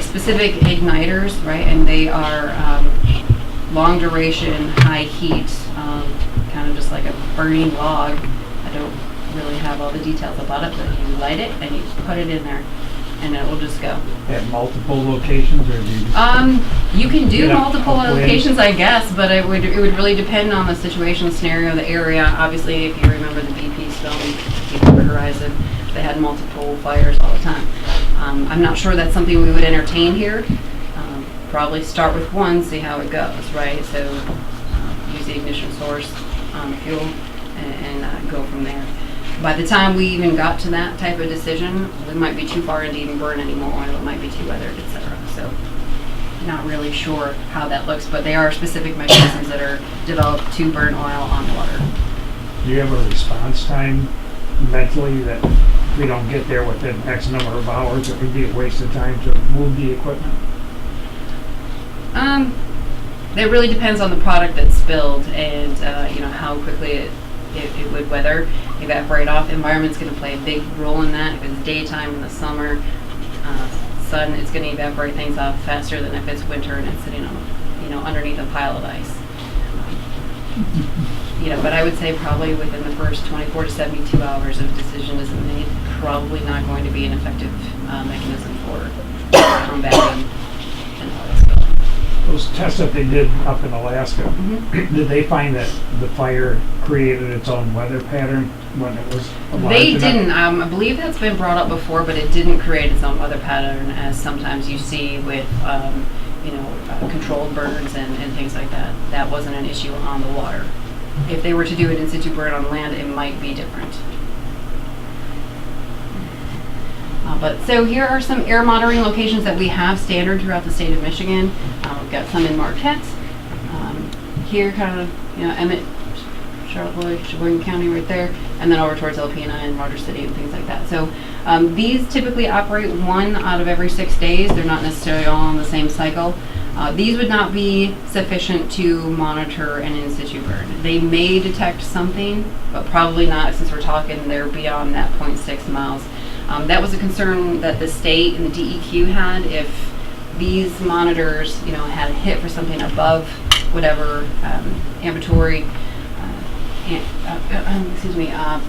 specific igniters, right? And they are long duration, high heat, kind of just like a burning log. I don't really have all the details about it, but you light it and you put it in there, and it will just go. At multiple locations, or do you? You can do Yeah, multiple locations, I guess, but it would really depend on the situation, scenario, the area. Obviously, if you remember the BP spill in Deepwater Horizon, they had multiple fires all the time. I'm not sure that's something we would entertain here. Probably start with one, see how it goes, right? So use the ignition source on the fuel and go from there. By the time we even got to that type of decision, we might be too far in to even burn any more oil. It might be too weathered, etc. So not really sure how that looks, but they are specific mechanisms that are developed to burn oil on water. Do you have a response time mentally that if we don't get there within X number of hours, it would be a waste of time to move the equipment? It really depends on the product that's spilled and how quickly it would weather, evaporate off. Environment's going to play a big role in that. If it's daytime in the summer, sun, it's going to evaporate things off faster than if it's winter and it's sitting on, underneath a pile of ice. But I would say probably within the first 24 to 72 hours if a decision isn't made, probably not going to be an effective mechanism for combating an oil spill. Those tests that they did up in Alaska, did they find that the fire created its own weather pattern when it was large They enough? didn't. I believe that's been brought up before, but it didn't create its own weather pattern as sometimes you see with controlled burns and things like that. That wasn't an issue on the water. If they were to do an in-situ burn on land, it might be different. So here are some air monitoring locations that we have standard throughout the state of Michigan. We've got some in Marquette. Here, kind of, Emmett, Charlotte, Sheboygan County right there, and then over towards Alpena and Rogers City and things like that. So these typically operate 1 out of every 6 days. They're not necessarily all on the same cycle. These would not be sufficient to monitor an in-situ burn. They may detect something, but probably not since we're talking they're beyond that 0.6 miles. That was a concern that the state and the DEQ had. If these monitors, had a hit for something above whatever ambulatory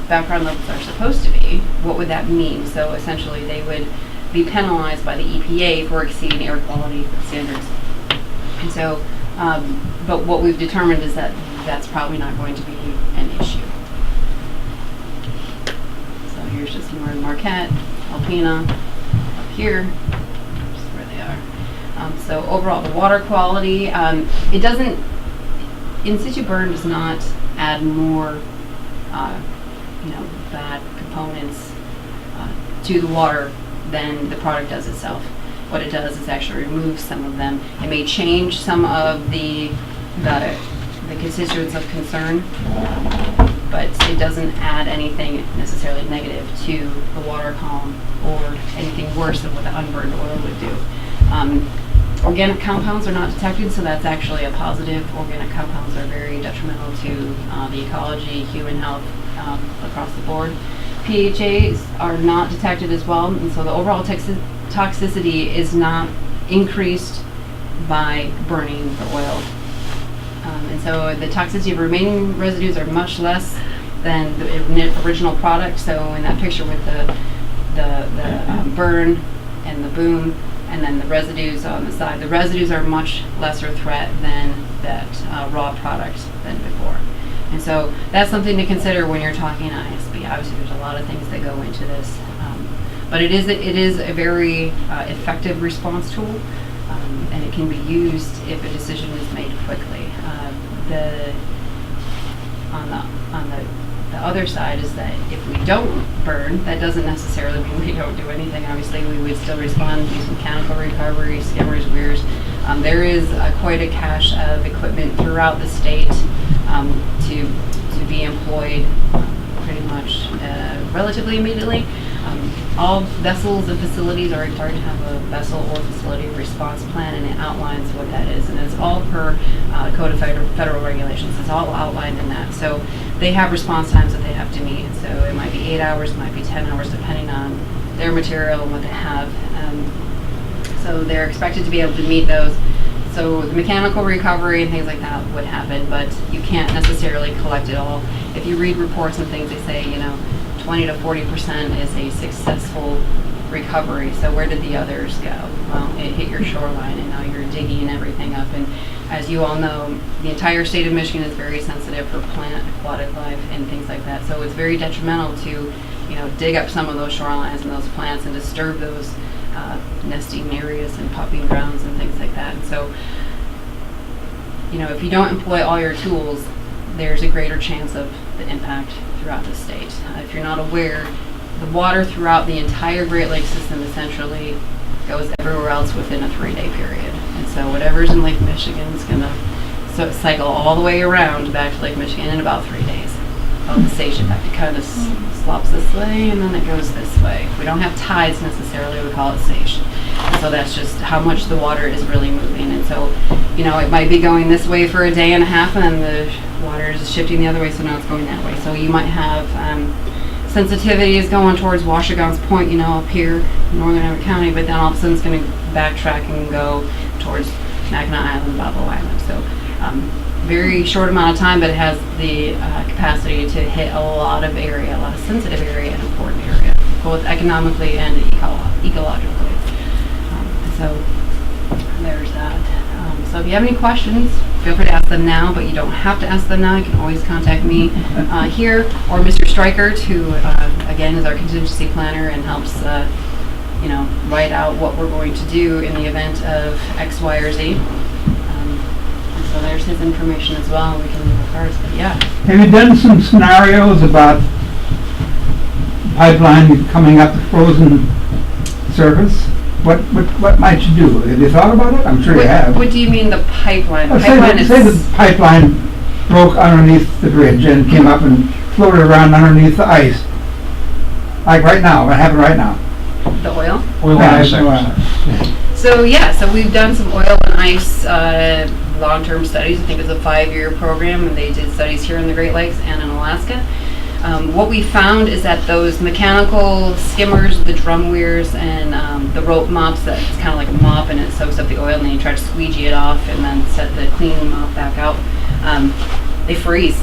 background levels are supposed to be, what would that mean? So essentially they would be penalized by the EPA for exceeding air quality standards. And so, but what we've determined is that that's probably not going to be an issue. So here's just more in Marquette, Alpena, up here, just where they are. So overall, the water quality, it doesn't, in-situ burn does not add more, bad components to the water than the product does itself. What it does is actually remove some of them. It may change some of the constituents of concern, but it doesn't add anything necessarily negative to the water column or anything worse than what the unburned oil would do. Organic compounds are not detected, so that's actually a positive. Organic compounds are very detrimental to the ecology, human health across the board. PHAs are not detected as well, and so the overall toxicity is not increased by burning the oil. And so the toxicity of remaining residues are much less than the original product. So in that picture with the burn and the boom, and then the residues on the side, the residues are much lesser threat than that raw product than before. And so that's something to consider when you're talking ISB. Obviously, there's a lot of things that go into this, but it is a very effective response tool, and it can be used if a decision is made quickly. On the other side is that if we don't burn, that doesn't necessarily mean we don't do anything. Obviously, we would still respond, use mechanical recovery, skimmers, weirs. There is quite a cache of equipment throughout the state to be employed pretty much relatively immediately. All vessels and facilities are required to have a vessel or facility response plan, and it outlines what that is, and it's all per Code of Federal Regulations. It's all outlined in that. So they have response times that they have to meet. So it might be 8 hours, it might be 10 hours, depending on their material and what they have. So they're expected to be able to meet those. So the mechanical recovery and things like that would happen, but you can't necessarily collect it all. If you read reports and things, they say, 20 to 40% is a successful recovery. So where did the others go? Well, it hit your shoreline, and now you're digging everything up. And as you all know, the entire state of Michigan is very sensitive for plant, aquatic life, and things like that. So it's very detrimental to, dig up some of those shorelines and those plants and disturb those nesting areas and popping grounds and things like that. And so, if you don't employ all your tools, there's a greater chance of the impact throughout the state. If you're not aware, the water throughout the entire Great Lakes system essentially goes everywhere else within a 3-day period. And so whatever's in Lake Michigan is going to cycle all the way around back to Lake Michigan in about 3 days. of the stage effect. It kind of slops this way and then it goes this way. We don't have tides necessarily, we call it sage. And so that's just how much the water is really moving. And so, you know, it might be going this way for a day and a half and then the water is shifting the other way, so now it's going that way. So you might have sensitivity is going towards Washigaon's Point, you know, up here in northern Emmet County, but then all of a sudden it's going to backtrack and go towards Mackinac Island, Babo Island. So very short amount of time, but it has the capacity to hit a lot of area, a lot of sensitive area and important area, both economically and ecologically. So there's that. So if you have any questions, feel free to ask them now, but you don't have to ask them now. You can always contact me here or Mr. Strikert, who again is our contingency planner and helps you know, write out what we're going to do in the event of X, Y, or Z. So there's his information as well, and we can leave the cards, but yeah. Have you done some scenarios about pipeline coming up the frozen surface? What might you do? Have you thought about it? I'm sure you have. What do you mean the pipeline? Well, Pipeline say the pipeline broke underneath the bridge and came up and floated around underneath the ice. Like right now, what happened right now? the oil. Oil and ice. So yeah, so we've done some oil and ice long-term studies. I think it's a 5-year program, and they did studies here in the Great Lakes and in Alaska. What we found is that those mechanical skimmers, the drum weirs, and the rope mops, that's kind of like a mop and it soaks up the oil, and then you try to squeegee it off and then set the clean mop back out. They freeze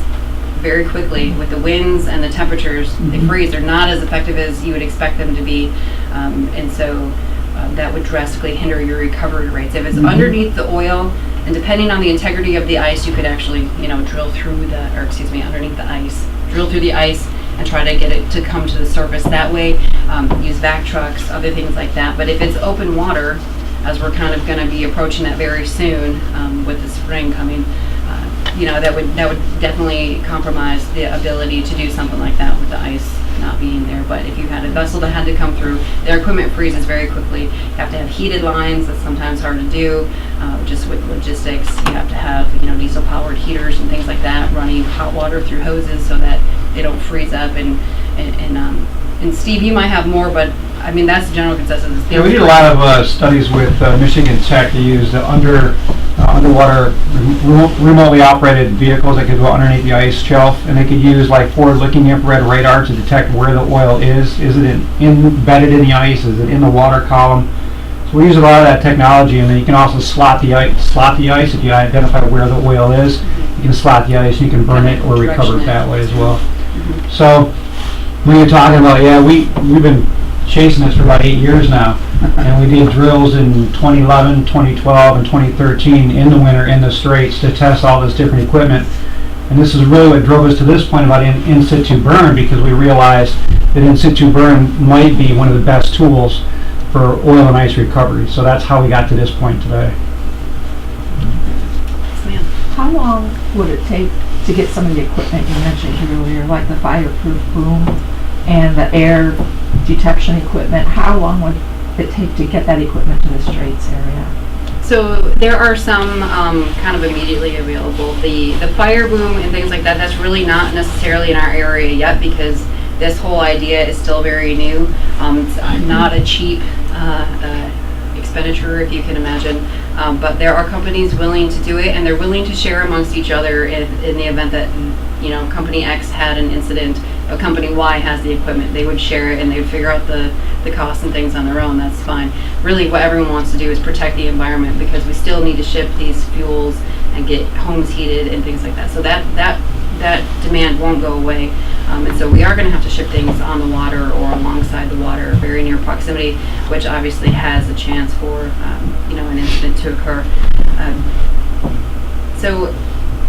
very quickly with the winds and the temperatures. Mm-hmm. They freeze. They're not as effective as you would expect them to be, and so that would drastically hinder your recovery rates. If it's underneath the oil, and depending on the integrity of the ice, you could actually, drill through underneath the ice. Drill through the ice and try to get it to come to the surface that way. Use vac trucks, other things like that. But if it's open water, as we're kind of going to be approaching that very soon with the spring coming, that would definitely compromise the ability to do something like that with the ice not being there. But if you had a vessel that had to come through, their equipment freezes very quickly. You have to have heated lines. That's sometimes hard to do. Just with logistics, you have to have diesel-powered heaters and things like that, running hot water through hoses so that they don't freeze up. And Steve, you might have more, but I mean that's the general consensus. Yeah, we did a lot of studies with Michigan Tech to use the underwater remotely operated vehicles that could go underneath the ice shelf, and they could use like forward-looking infrared radar to detect where the oil is. Is it embedded in the ice? Is it in the water column? So we use a lot of that technology, and then you can also slot the ice if you identify where the oil is. You can slot the ice, you can burn it or recover it that way as well. So when you're talking about, we've been chasing this for about 8 years now, and we did drills in 2011, 2012, and 2013 in the winter in the Straits to test all this different equipment. And this is really what drove us to this point about in-situ burn, because we realized that in-situ burn might be one of the best tools for oil and ice recovery. So that's how we got to this point today. How long would it take to get some of the equipment you mentioned earlier, like the fireproof boom and the air detection equipment? How long would it take to get that equipment to the Straits area? So there are some kind of immediately available. The fire boom and things like that, that's really not necessarily in our area yet, because this whole idea is still very new. It's not a cheap expenditure, if you can imagine, but there are companies willing to do it, and they're willing to share amongst each other in the event that company X had an incident, but company Y has the equipment. They would share it and they would figure out the costs and things on their own. That's fine. Really what everyone wants to do is protect the environment, because we still need to ship these fuels and get homes heated and things like that. So that demand won't go away, and so we are going to have to ship things on the water or alongside the water, very near proximity, which obviously has a chance for an incident to occur. So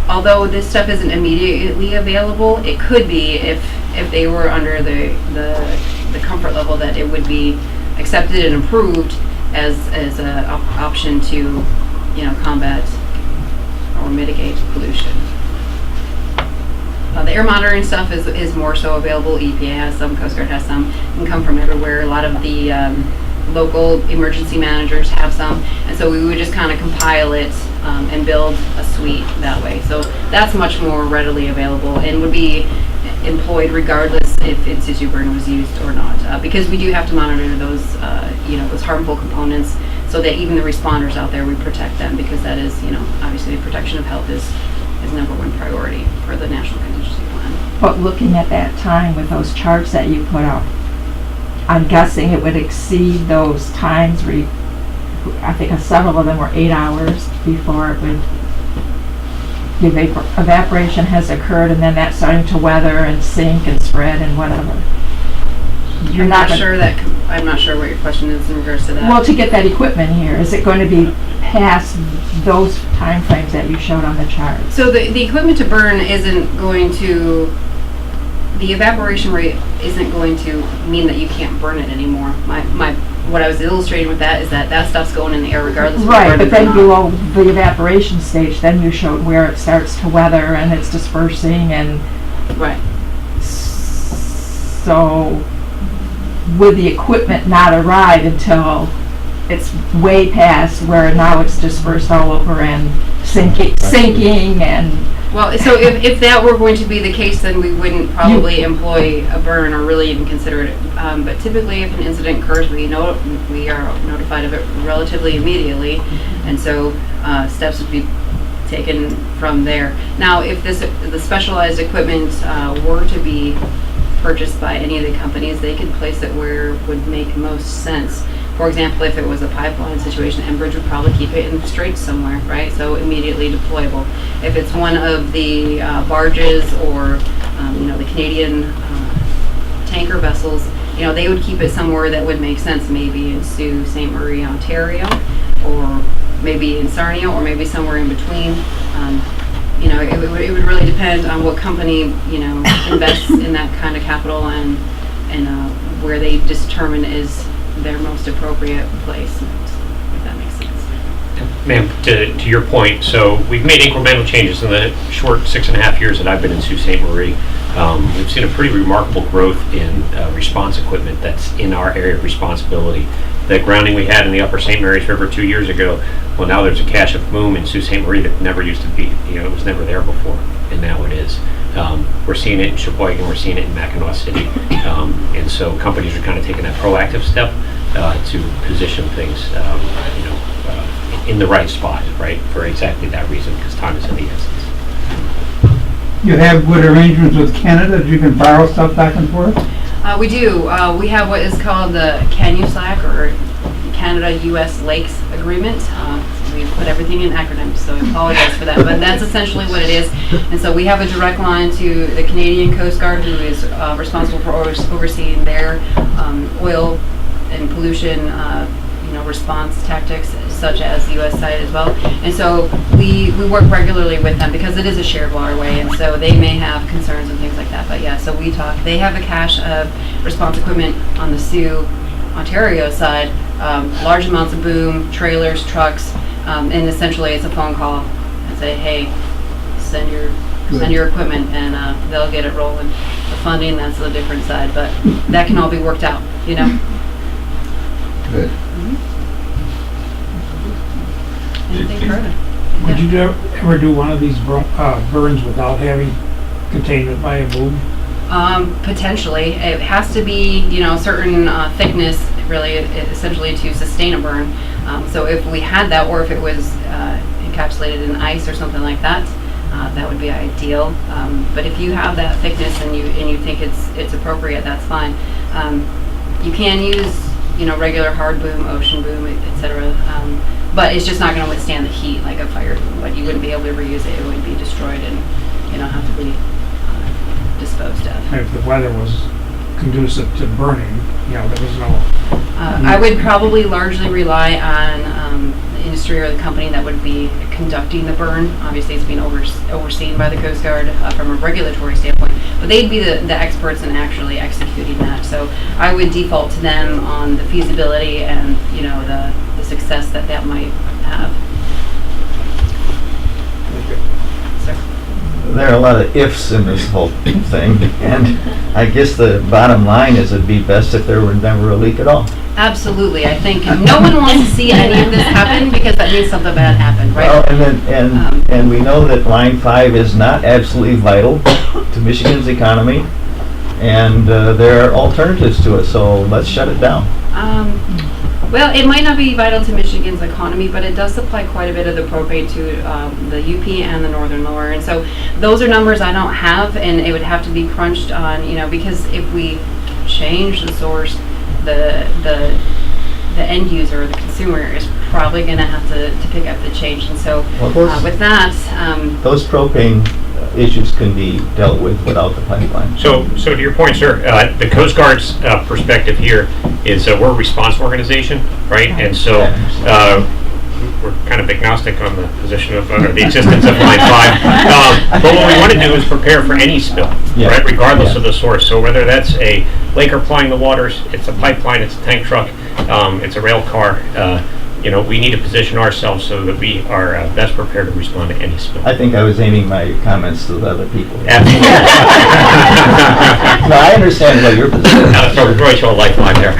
although this stuff isn't immediately available, it could be if they were under the comfort level that it would be accepted and approved as an option to combat or mitigate pollution. The air monitoring stuff is more so available. EPA has some, Coast Guard has some. It can come from everywhere. A lot of the local emergency managers have some, and so we would just kind of compile it and build a suite that way. So that's much more readily available and would be employed regardless if in-situ burn was used or not, because we do have to monitor those, those harmful components, so that even the responders out there, we protect them, because that is, obviously the protection of health is #1 priority for the National Contingency Plan. But looking at that time with those charts that you put up, I'm guessing it would exceed those times where I think several of them were 8 hours before it would, the evaporation has occurred, and then that's starting to weather and sink and spread and whatever. I'm not sure what your question is in regards to that. Well, to get that equipment here, is it going to be past those time frames that you showed on the chart? So the equipment to burn isn't going to, the evaporation rate isn't going to mean that you can't burn it anymore. What I was illustrating with that is that stuff's going in the air regardless of right, but then not. below the evaporation stage, then you showed where it starts to weather and it's dispersing, and right. So would the equipment not arrive until it's way past where now it's dispersed all over and sinking and... Well, so if that were going to be the case, then we wouldn't probably employ a burn or really even consider it. But typically, if an incident occurs, we are notified of it relatively immediately, and so steps would be taken from there. Now, if the specialized equipment were to be purchased by any of the companies, they could place it where it would make most sense. For example, if it was a pipeline situation, Enbridge would probably keep it in the Straits somewhere, right? So immediately deployable. If it's one of the barges or, the Canadian tanker vessels, they would keep it somewhere that would make sense, maybe in Sault Ste. Marie, Ontario, or maybe in Sarnia, or maybe somewhere in between. It would really depend on what company, invests in that kind of capital and where they determine is their most appropriate place, if that makes sense. Ma'am, to your point, so we've made incremental changes in the short 6.5 years that I've been in Sault Ste. Marie. We've seen a pretty remarkable growth in response equipment that's in our area of responsibility. The grounding we had in the upper St. Mary's River 2 years ago, well, now there's a cache of boom in Sault Ste. Marie that never used to be, it was never there before, and now it is. We're seeing it in Sheboygan, we're seeing it in Mackinac City, and so companies are kind of taking that proactive step to position things, in the right spot, right, for exactly that reason, because time is of the essence. You have good arrangements with Canada that you can borrow stuff back and forth? We do. We have what is called the CANUSLAC, or Canada-U.S. Lakes Agreement. We put everything in acronyms, so I apologize for that, but that's essentially what it is. And so we have a direct line to the Canadian Coast Guard, who is responsible for overseeing their oil and pollution response tactics, such as the U.S. side as well. And so we work regularly with them because it is a shared waterway, and so they may have concerns and things like that. But yeah, so we talk. They have a cache of response equipment on the Sault, Ontario side, large amounts of boom, trailers, trucks, and essentially it's a phone call and say, hey, send your equipment, and they'll get it rolling. The funding, that's the different side, but that can all be worked out, Good. Anything further? Would you ever do one of these burns without having containment by a boom? Potentially. It has to be, certain thickness, really, essentially, to sustain a burn. So if we had that, or if it was encapsulated in ice or something like that, that would be ideal. But if you have that thickness and you think it's appropriate, that's fine. You can use, regular hard boom, ocean boom, etc. But it's just not going to withstand the heat like a fire boom. But you wouldn't be able to reuse it; it would be destroyed and have to be disposed of. If the weather was conducive to burning, there was no... I would probably largely rely on the industry or the company that would be conducting the burn. Obviously, it's being overseen by the Coast Guard from a regulatory standpoint, but they'd be the experts in actually executing that. So I would default to them on the feasibility and the success that might have. Sir. there are a lot of ifs in this whole thing, and I guess the bottom line is it'd be best if there were never a leak at all. Absolutely. I think no one wants to see any of this happen because that means something bad happened, right? Well, and we know that Line 5 is not absolutely vital to Michigan's economy, and there are alternatives to it, so let's shut it down. Well, it might not be vital to Michigan's economy, but it does supply quite a bit of the propane to the UP and the Northern Lower. And so those are numbers I don't have, and it would have to be crunched on, because if we change the source, the end user or the consumer is probably going to have to pick up the change. And so with that... those propane issues can be dealt with without the pipeline. So to your point, sir, the Coast Guard's perspective here is we're a response organization, right? And so we're kind of agnostic on the position of the existence of Line 5. But what we want to do is prepare for any spill, right? Regardless of the source. So whether that's a laker plying the waters, it's a pipeline, it's a tank truck, it's a rail car. We need to position ourselves so that we are best prepared to respond to any spill. I think I was aiming my comments to the other people. Absolutely. No, I understand what your position is. So Roy, show a lifeline there.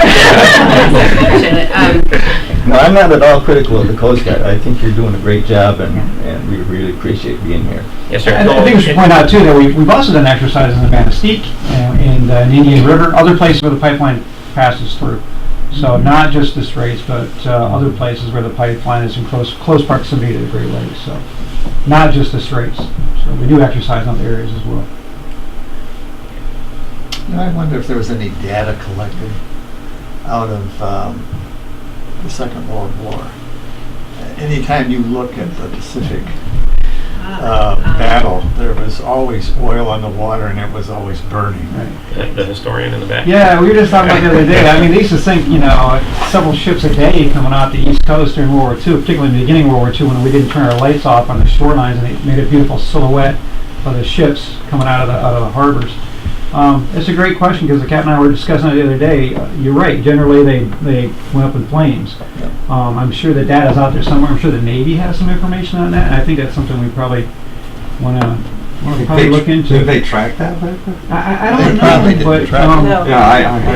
No, I'm not at all critical of the Coast Guard. I think you're doing a great job, and we really appreciate being here. Yes, sir. I think we should point out, too, that we've also done exercises in the Banastique and in Indian River, other places where the pipeline passes through. So not just the Straits, but other places where the pipeline is in close proximity to the Great Lakes. So not just the Straits. So we do exercise in other areas as well. I wonder if there was any data collected out of the Second World War. Anytime you look at the Pacific battle, there was always oil on the water, and it was always burning. Right. The historian in the back. Yeah, we were just talking about the other day. I mean, they used to sink, several ships a day coming out the East Coast during World War II, particularly in the beginning of World War II when we didn't turn our lights off on the shorelines, and it made a beautiful silhouette of the ships coming out of the harbors. It's a great question because the captain and I were discussing it the other day. You're right. Generally, they went up in flames. I'm sure the data's out there somewhere. I'm sure the Navy has some information on that. And I think that's something we probably want to probably look into. Did they track that? I don't know. But,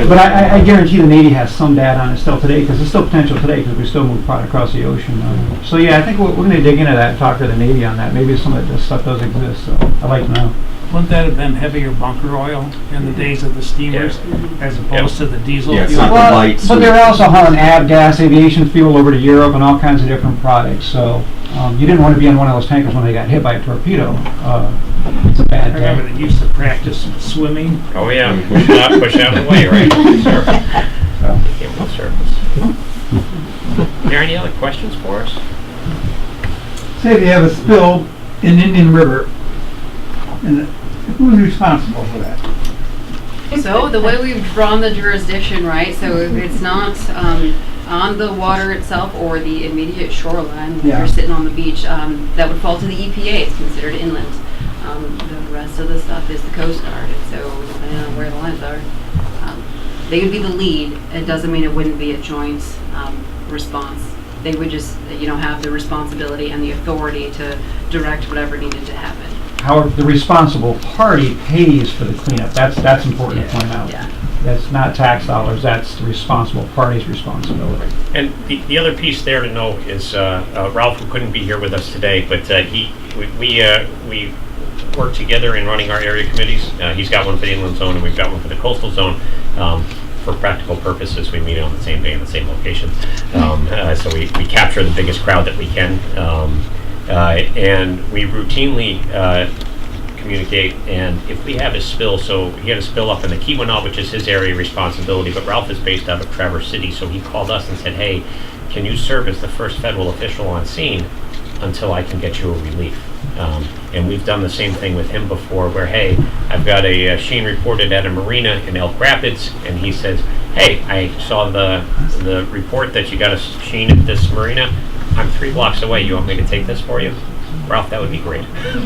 but I guarantee the Navy has some data on it still today because it's still potential today because we still move product across the ocean. So yeah, I think we're going to dig into that and talk to the Navy on that. Maybe some of this stuff does exist. So I'd like to know. Wouldn't that have been heavier bunker oil in the days of the steamers as opposed to the diesel fuel? But they were also hauling avgas, aviation fuel over to Europe and all kinds of different products. So you didn't want to be on one of those tankers when they got hit by a torpedo. It's a bad day. I remember they used to practice swimming. Oh yeah, push out of the way, right? Surface. Are there any other questions for us? Say if you have a spill in Indian River, and who's responsible for that? So the way we've drawn the jurisdiction, right? So if it's not on the water itself or the immediate shoreline, if you're sitting on the beach, that would fall to the EPA. It's considered inland. The rest of the stuff is the Coast Guard. And so depending on where the lines are, they would be the lead. It doesn't mean it wouldn't be a joint response. They would just, have the responsibility and the authority to direct whatever needed to happen. However, the responsible party pays for the cleanup. That's important to point out. Yeah. That's not tax dollars. That's the responsible party's responsibility. And the other piece there to note is Ralph, who couldn't be here with us today, but we work together in running our area committees. He's got one for the inland zone, and we've got one for the coastal zone. For practical purposes, we meet on the same day in the same location. So we capture the biggest crowd that we can. And we routinely communicate, and if we have a spill, so he had a spill up in the Keweenaw, which is his area of responsibility, but Ralph is based out of Traverse City, so he called us and said, hey, can you serve as the first federal official on scene until I can get you a relief? And we've done the same thing with him before where, hey, I've got a Sheen reported at a marina in Elk Rapids, and he says, hey, I saw the report that you got a Sheen at this marina. I'm 3 blocks away. You want me to take this for you? Ralph, that would be great.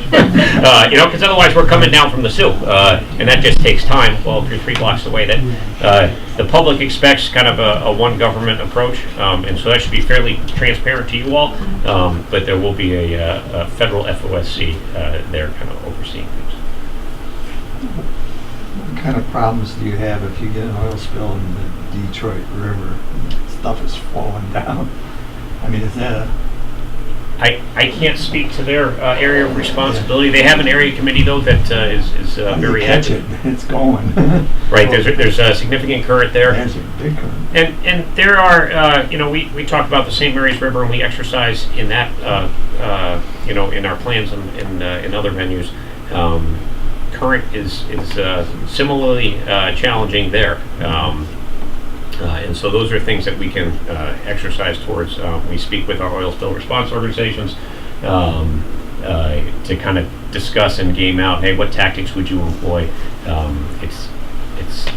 Because otherwise we're coming down from the Silt, and that just takes time. Well, if you're 3 blocks away, the public expects kind of a one government approach, and so that should be fairly transparent to you all, but there will be a federal FOSC there kind of over unforeseen things. What kind of problems do you have if you get an oil spill in the Detroit River and stuff is flowing down? I mean, is that I can't speak to their area of responsibility. They have an area committee though that is very you catch active. it, it's going. Right, there's a significant current there. There's a big current. And there are, we talk about the St. Mary's River and we exercise in that, in our plans and in other venues. Current is similarly challenging there. And so those are things that we can exercise towards. We speak with our oil spill response organizations to kind of discuss and game out, hey, what tactics would you employ? It's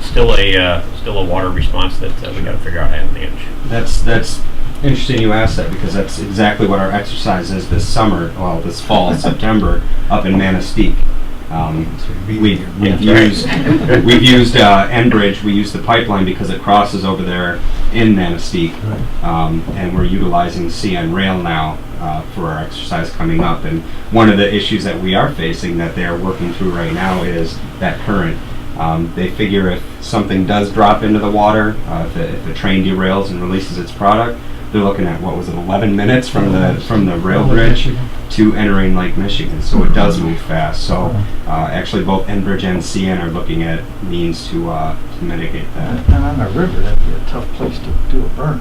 still a water response that we got to figure out how to manage. That's interesting you asked that, because that's exactly what our exercise is this summer, well, this fall, September, up in Manistee. We've used Enbridge. We use the pipeline because it crosses over there in Manistee, and we're utilizing CN Rail now for our exercise coming up. And one of the issues that we are facing that they're working through right now is that current. They figure if something does drop into the water, if the train derails and releases its product, they're looking at 11 minutes from the rail bridge to entering Lake Michigan. So it does move fast. So actually both Enbridge and CN are looking at means to mitigate that. And on the river, that'd be a tough place to do a burn.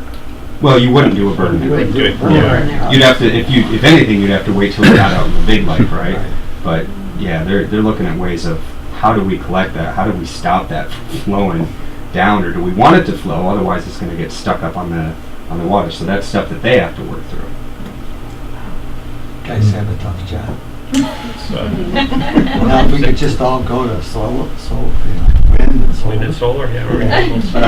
Well, you wouldn't do a burn. You wouldn't do a burn. Yeah. You'd have to, if anything, you'd have to wait till it got out in the big lake, right? But yeah, they're looking at ways of how do we collect that? How do we stop that from flowing down, or do we want it to flow? Otherwise, it's going to get stuck up on the water. So that's stuff that they have to work through. Guys have a tough job. Now, if we could just all go to wind and solar. Wind and solar, yeah. But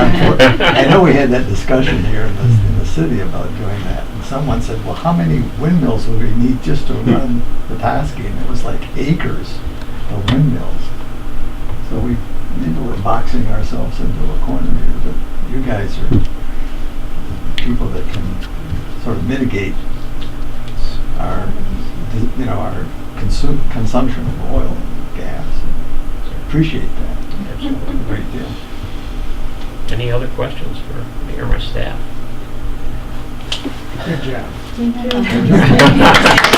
I know we had that discussion here in the city about doing that, and someone said, well, how many windmills would we need just to run the Petoskey? And it was like acres of windmills. So maybe we're boxing ourselves into a corner here, but you guys are people that can sort of mitigate our consumption of oil and gas. So I appreciate that. Absolutely. A great deal. Any other questions for me or my staff? Good job. Thank you.